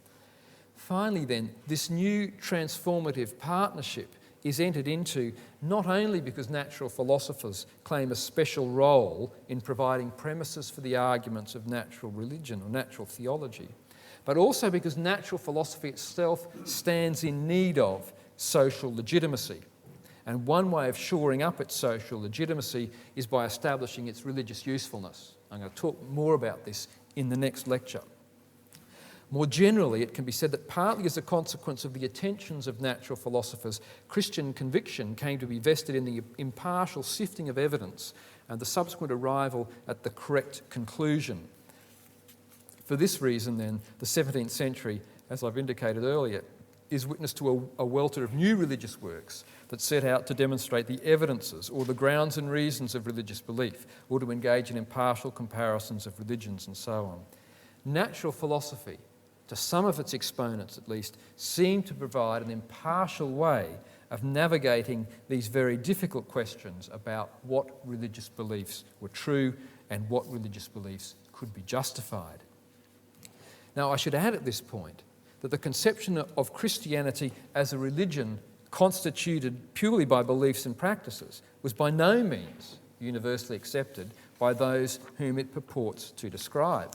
Finally then, this new transformative partnership is entered into not only because natural philosophers claim a special role in providing premises for the arguments of natural religion or natural theology, but also because natural philosophy itself stands in need of social legitimacy. And one way of shoring up its social legitimacy is by establishing its religious usefulness. I'm going to talk more about this in the next lecture. More generally, it can be said that partly as a consequence of the attentions of natural philosophers, Christian conviction came to be vested in the impartial sifting of evidence and the subsequent arrival at the correct conclusion. For this reason, then, the 17th century, as I've indicated earlier, is witness to a welter of new religious works that set out to demonstrate the evidences or the grounds and reasons of religious belief, or to engage in impartial comparisons of religions and so on. Natural philosophy, to some of its exponents at least, seemed to provide an impartial way of navigating these very difficult questions about what religious beliefs were true and what religious beliefs could be justified. Now, I should add at this point that the conception of Christianity as a religion constituted purely by beliefs and practices was by no means universally accepted by those whom it purports to describe.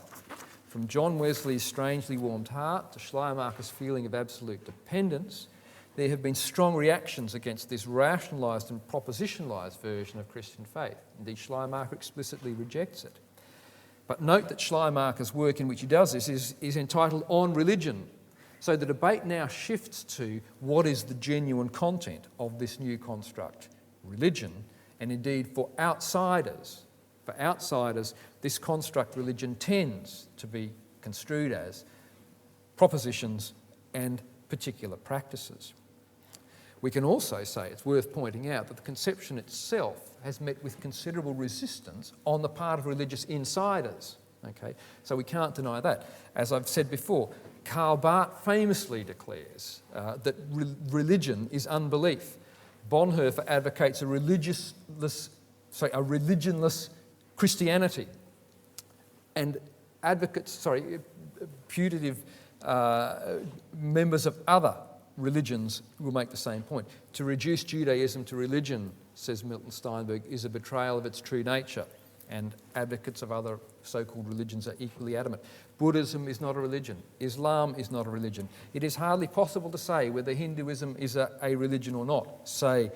From John Wesley's strangely warmed heart to Schleiermacher's feeling of absolute dependence, there have been strong reactions against this rationalised and propositionalised version of Christian faith. Indeed, Schleiermacher explicitly rejects it. But note that Schleiermacher's work in which he does this is entitled On Religion. So the debate now shifts to what is the genuine content of this new construct, religion, and indeed for outsiders, this construct religion tends to be construed as propositions and particular practices. We can also say, it's worth pointing out, that the conception itself has met with considerable resistance on the part of religious insiders. Okay? So we can't deny that. As I've said before, Karl Barth famously declares that religion is unbelief. Bonhoeffer advocates a religionless Christianity. And putative members of other religions will make the same point. To reduce Judaism to religion, says Milton Steinberg, is a betrayal of its true nature, and advocates of other so-called religions are equally adamant. Buddhism is not a religion. Islam is not a religion. It is hardly possible to say whether Hinduism is a religion or not, say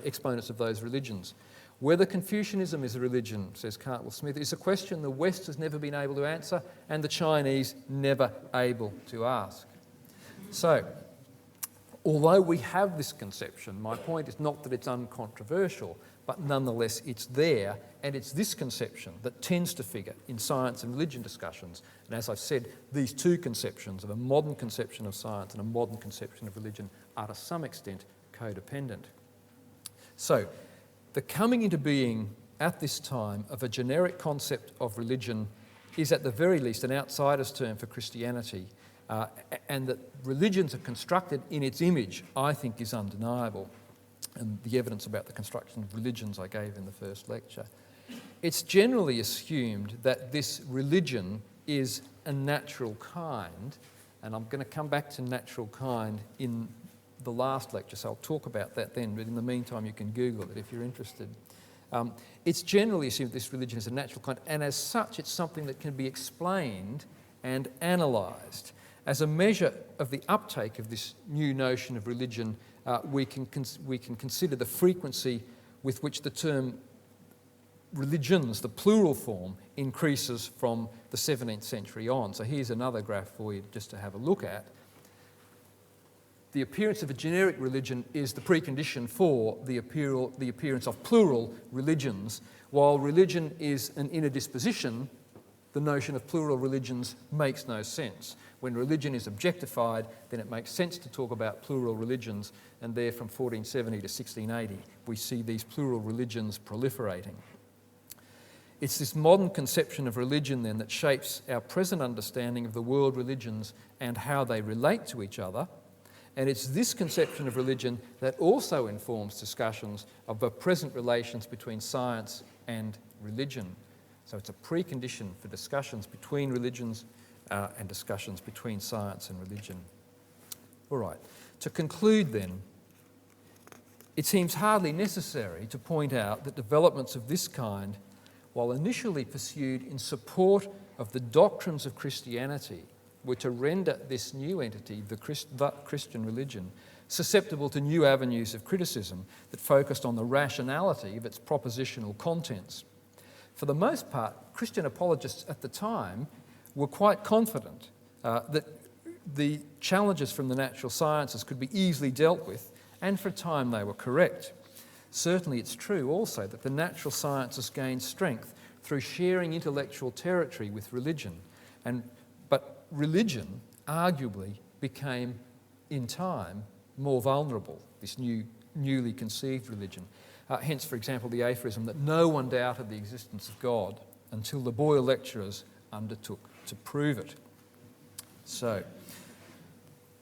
exponents of those religions. Whether Confucianism is a religion, says Cartwell Smith, is a question the West has never been able to answer and the Chinese never able to ask. So, although we have this conception, my point is not that it's uncontroversial, but nonetheless it's there, and it's this conception that tends to figure in science and religion discussions. And as I've said, these two conceptions of a modern conception of science and a modern conception of religion are to some extent codependent. So, the coming into being at this time of a generic concept of religion is at the very least an outsider's term for Christianity, and that religions are constructed in its image, I think, is undeniable. And the evidence about the construction of religions I gave in the first lecture. It's generally assumed that this religion is a natural kind, and I'm going to come back to natural kind in the last lecture, so I'll talk about that then, but in the meantime you can Google it if you're interested. It's generally assumed this religion is a natural kind, and as such it's something that can be explained and analysed. As a measure of the uptake of this new notion of religion, we can consider the frequency with which the term religions, the plural form, increases from the 17th century on. So here's another graph for you just to have a look at. The appearance of a generic religion is the precondition for the appearance of plural religions. While religion is an inner disposition, the notion of plural religions makes no sense. When religion is objectified, then it makes sense to talk about plural religions, and there from 1470 to 1680 we see these plural religions proliferating. It's this modern conception of religion then that shapes our present understanding of the world religions and how they relate to each other. And it's this conception of religion that also informs discussions of the present relations between science and religion. So it's a precondition for discussions between religions and discussions between science and religion. All right, to conclude then, it seems hardly necessary to point out that developments of this kind, while initially pursued in support of the doctrines of Christianity, were to render this new entity, the Christian religion, susceptible to new avenues of criticism that focused on the rationality of its propositional contents. For the most part, Christian apologists at the time were quite confident that the challenges from the natural sciences could be easily dealt with, and for a time they were correct. Certainly it's true also that the natural sciences gained strength through sharing intellectual territory with religion, but religion arguably became, in time, more vulnerable, this newly conceived religion. Hence, for example, the aphorism that no one doubted the existence of God until the Boyle lecturers undertook to prove it. So,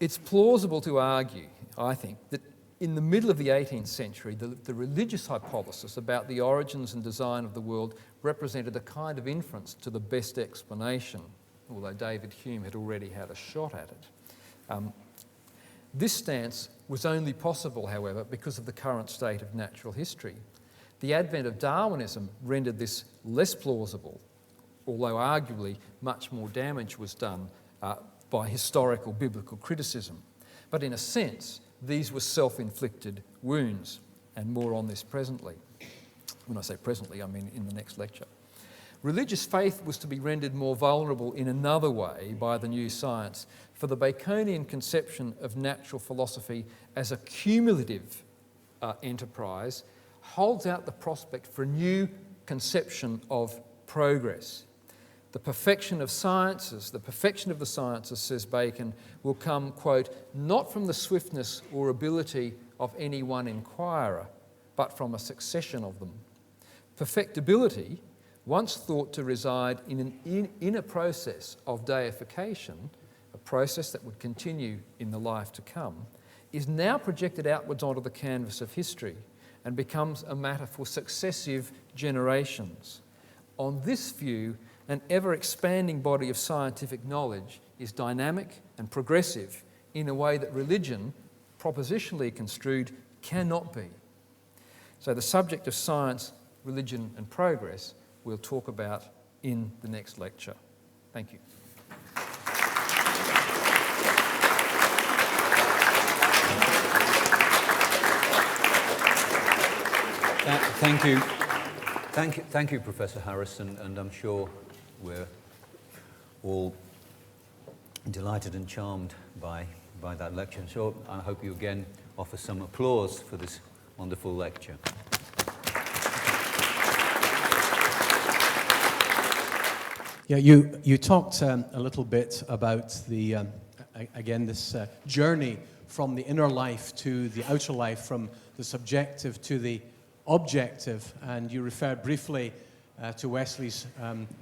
it's plausible to argue, I think, that in the middle of the 18th century, the religious hypothesis about the origins and design of the world represented a kind of inference to the best explanation. although David Hume had already had a shot at it. This stance was only possible, however, because of the current state of natural history. The advent of Darwinism rendered this less plausible, although arguably much more damage was done by historical biblical criticism. But in a sense, these were self-inflicted wounds, and more on this presently. When I say presently, I mean in the next lecture. Religious faith was to be rendered more vulnerable in another way by the new science, for the Baconian conception of natural philosophy as a cumulative enterprise holds out the prospect for a new conception of progress. The perfection of sciences, the perfection of the sciences, says Bacon, will come, quote, not from the swiftness or ability of any one inquirer, but from a succession of them. Perfectibility, once thought to reside in an inner process of deification, a process that would continue in the life to come, is now projected outwards onto the canvas of history and becomes a matter for successive generations. On this view, an ever-expanding body of scientific knowledge is dynamic and progressive in a way that religion, propositionally construed, cannot be. So the subject of science, religion and progress we'll talk about in the next lecture. Thank you. Thank you, Professor Harrison, and I'm sure we're all delighted and charmed by that lecture. So I hope you again offer some applause for this wonderful lecture. Yeah, you talked a little bit about the again this journey from the inner life to the outer life, from the subjective to the objective, and you referred briefly to Wesley's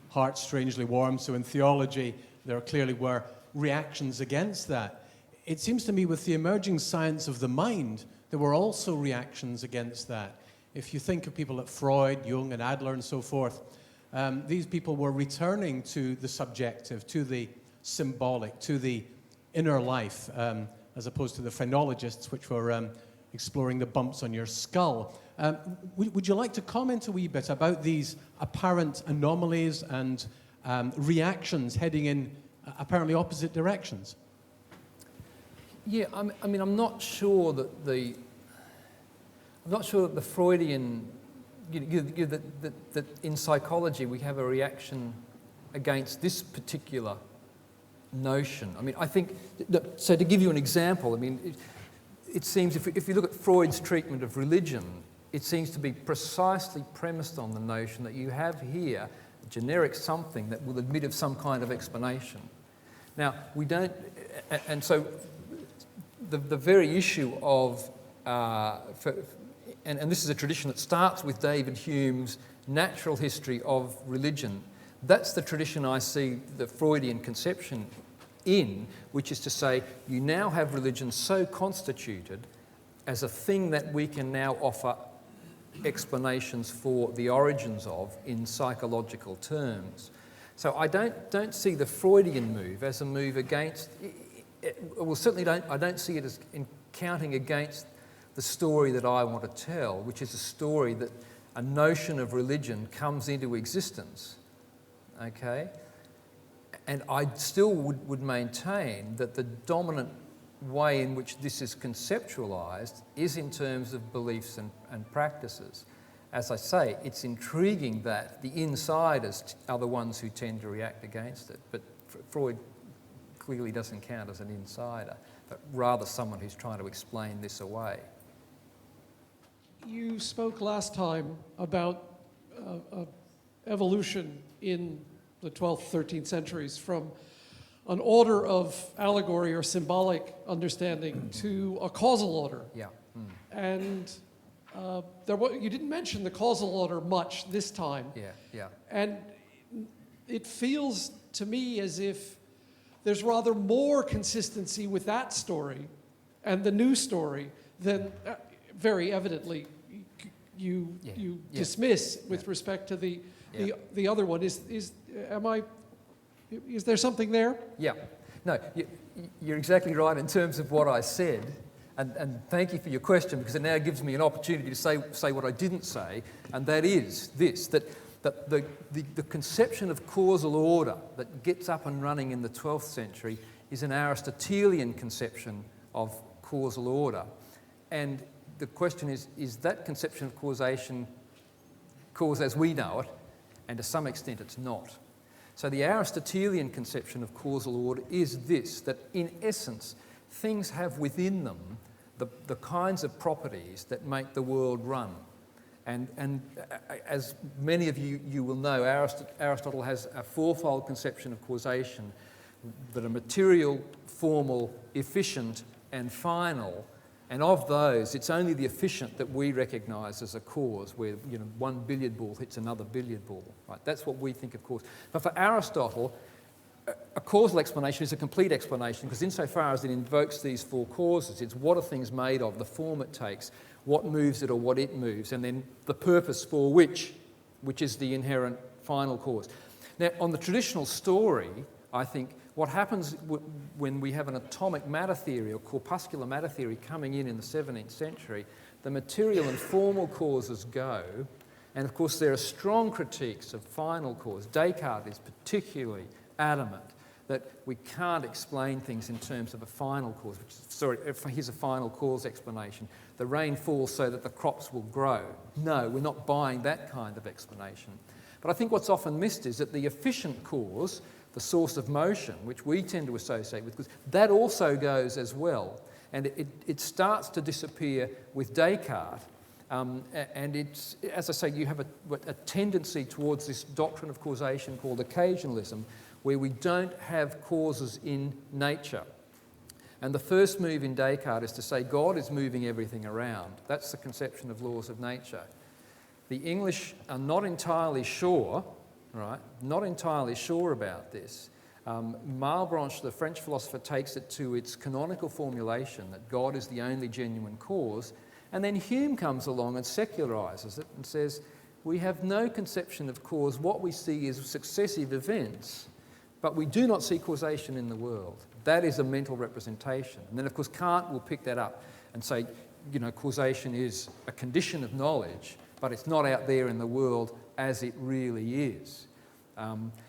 heart strangely warm. So in theology, there clearly were reactions against that. It seems to me with the emerging science of the mind, there were also reactions against that. If you think of people like Freud, Jung, and Adler, and so forth, these people were returning to the subjective, to the symbolic, to the inner life, as opposed to the phrenologists, which were exploring the bumps on your skull. Would you like to comment a wee bit about these apparent anomalies and reactions heading in apparently opposite directions? Yeah, I mean, I'm not sure that the Freudian, that in psychology we have a reaction against this particular notion. I mean, I think, so to give you an example, I mean, it seems if you look at Freud's treatment of religion, it seems to be precisely premised on the notion that you have here a generic something that will admit of some kind of explanation. Now, we don't, and so the very issue of, and this is a tradition that starts with David Hume's natural history of religion. That's the tradition I see the Freudian conception in, which is to say you now have religion so constituted as a thing that we can now offer explanations for the origins of in psychological terms. So I don't see the Freudian move as a move against, well, certainly I don't see it as counting against the story that I want to tell, which is a story that a notion of religion comes into existence, okay? And I still would maintain that the dominant way in which this is conceptualised is in terms of beliefs and practices. As I say, it's intriguing that the insiders are the ones who tend to react against it, but Freud clearly doesn't count as an insider, but rather someone who's trying to explain this away. You spoke last time about evolution in the 12th, 13th centuries from an order of allegory or symbolic understanding to a causal order. Yeah. And you didn't mention the causal order much this time. Yeah. And it feels to me as if there's rather more consistency with that story and the new story than very evidently you dismiss with respect to the other one. Am I Is there something there? Yeah. No, you're exactly right in terms of what I said. And thank you for your question, because it now gives me an opportunity to say what I didn't say, and that is this, that the conception of causal order that gets up and running in the 12th century is an Aristotelian conception of causal order. And the question is that conception of causation cause as we know it? And to some extent it's not. So the Aristotelian conception of causal order is this, that in essence things have within them the kinds of properties that make the world run. And as many of you will know, Aristotle has a fourfold conception of causation that are material, formal, efficient and final. And of those, it's only the efficient that we recognise as a cause, where one billiard ball hits another billiard ball. Right? That's what we think of cause. But for Aristotle, a causal explanation is a complete explanation, because insofar as it invokes these four causes, it's what are things made of, the form it takes, what moves it or what it moves, and then the purpose for which is the inherent final cause. Now, on the traditional story, I think what happens when we have an atomic matter theory or corpuscular matter theory coming in the 17th century, the material and formal causes go, and of course there are strong critiques of final cause. Descartes is particularly adamant that we can't explain things in terms of a final cause. Here's a final cause explanation. The rain falls so that the crops will grow. No, we're not buying that kind of explanation. But I think what's often missed is that the efficient cause, the source of motion, which we tend to associate with, because that also goes as well. And it starts to disappear with Descartes. And it's, as I say, you have a tendency towards this doctrine of causation called occasionalism, where we don't have causes in nature. And the first move in Descartes is to say God is moving everything around. That's the conception of laws of nature. The English are not entirely sure, right? Not entirely sure about this. Malebranche, the French philosopher, takes it to its canonical formulation that God is the only genuine cause. And then Hume comes along and secularizes it and says, we have no conception of cause. What we see is successive events, but we do not see causation in the world. That is a mental representation. And then, of course, Kant will pick that up and say, causation is a condition of knowledge, but it's not out there in the world as it really is.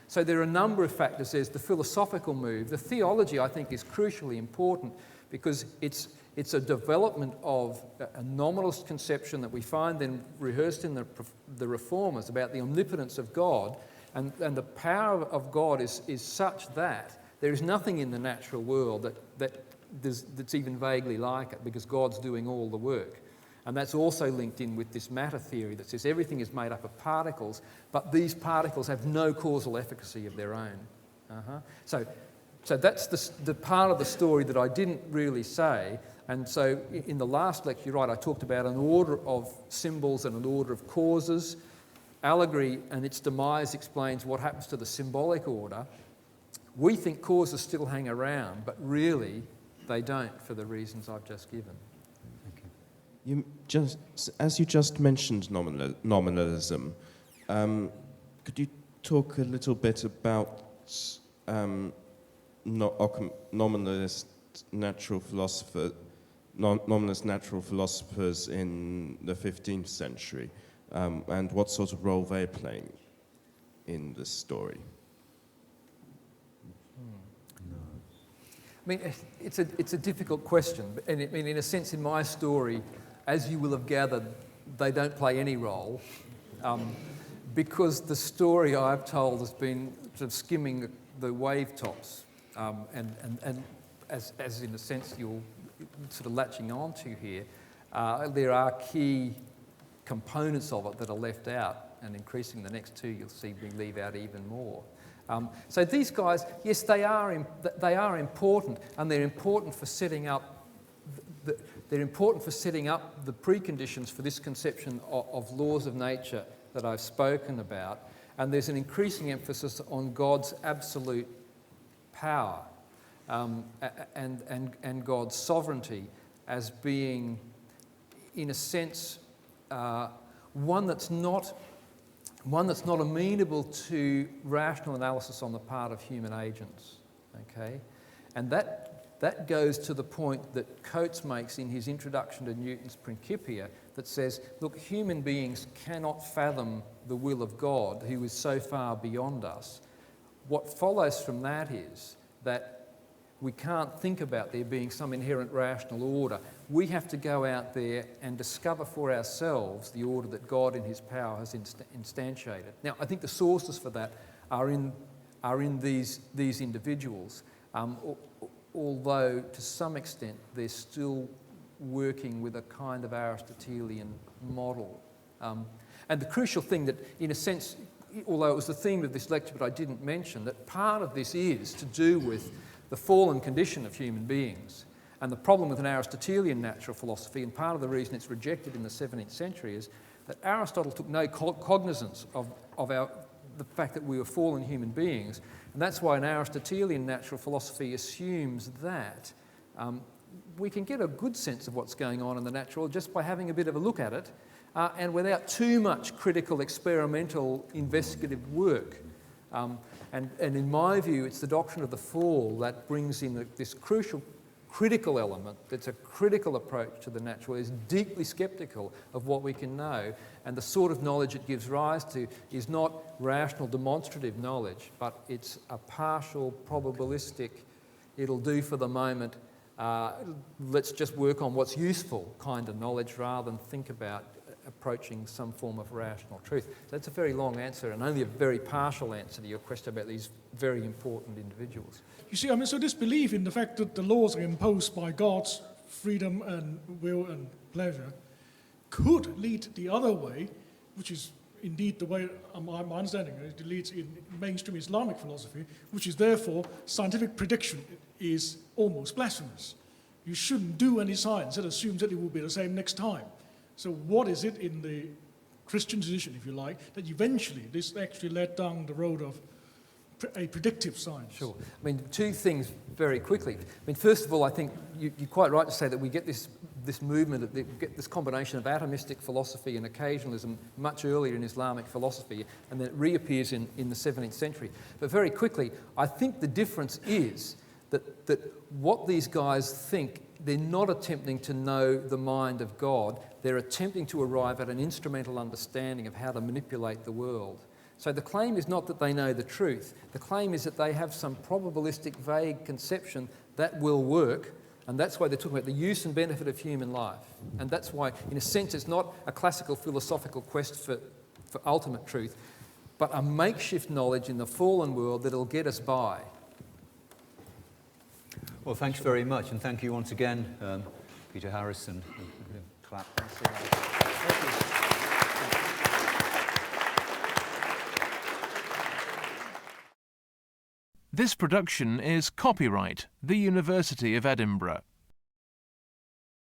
So there are a number of factors. There's the philosophical move. The theology, I think, is crucially important because it's a development of a nominalist conception that we find then rehearsed in the Reformers about the omnipotence of God, and the power of God is such that there is nothing in the natural world that's even vaguely like it, because God's doing all the work. And that's also linked in with this matter theory that says everything is made up of particles, but these particles have no causal efficacy of their own. So that's the part of the story that I didn't really say. And so in the last lecture, right, I talked about an order of symbols and an order of causes. Allegory and its demise explains what happens to the symbolic order. We think causes still hang around, but really they don't, for the reasons I've just given. As you just mentioned nominalism, could you talk a little bit about nominalist natural philosophers in the 15th century, and what sort of role they're playing in this story? I mean, it's a difficult question, and in a sense, in my story, as you will have gathered, they don't play any role, because the story I've told has been sort of skimming the wave tops, and as in a sense you're sort of latching onto here, there are key components of it that are left out, and increasing the next two, you'll see we leave out even more. So these guys, yes, they are important, and they're important for setting up. They're important for setting up the preconditions for this conception of laws of nature that I've spoken about. And there's an increasing emphasis on God's absolute power and God's sovereignty as being, in a sense, one that's not one that's not amenable to rational analysis on the part of human agents, okay? And that goes to the point that Coates makes in his introduction to Newton's Principia that says, look, human beings cannot fathom the will of God, who is so far beyond us. What follows from that is that we can't think about there being some inherent rational order. We have to go out there and discover for ourselves the order that God in his power has instantiated. Now, I think the sources for that are in these individuals, although to some extent they're still working with a kind of Aristotelian model. And the crucial thing that, in a sense, although it was the theme of this lecture but I didn't mention, that part of this is to do with the fallen condition of human beings. And the problem with an Aristotelian natural philosophy, and part of the reason it's rejected in the 17th century, is that Aristotle took no cognizance of the fact that we were fallen human beings. And that's why an Aristotelian natural philosophy assumes that we can get a good sense of what's going on in the natural just by having a bit of a look at it, and without too much critical, experimental, investigative work. And in my view, it's the doctrine of the fall that brings in this crucial critical element that's a critical approach to the natural, is deeply sceptical of what we can know, and the sort of knowledge it gives rise to is not rational demonstrative knowledge, but it's a partial, probabilistic, it'll do for the moment, let's just work on what's useful kind of knowledge rather than think about approaching some form of rational truth. So that's a very long answer and only a very partial answer to your question about these very important individuals. You see, I mean, so this belief in the fact that the laws are imposed by God's freedom and will and pleasure could lead the other way, which is indeed the way my understanding it leads in mainstream Islamic philosophy, which is therefore scientific prediction is almost blasphemous. You shouldn't do any science that assumes that it will be the same next time. So what is it in the Christian tradition, if you like, that eventually this actually led down the road of a predictive science? Sure. I mean, two things very quickly. I mean, first of all, I think you're quite right to say that we get this movement, we get this combination of atomistic philosophy and occasionalism much earlier in Islamic philosophy, and then it reappears in the 17th century. But very quickly, I think the difference is that what these guys think, they're not attempting to know the mind of God, they're attempting to arrive at an instrumental understanding of how to manipulate the world. So the claim is not that they know the truth, the claim is that they have some probabilistic, vague conception that will work, and that's why they're talking about the use and benefit of human life. And that's why, in a sense, it's not a classical philosophical quest for ultimate truth, but a makeshift knowledge in the fallen world that'll get us by. Well, thanks very much, and thank you once again, Peter Harrison. Clap. This production is copyright The University of Edinburgh.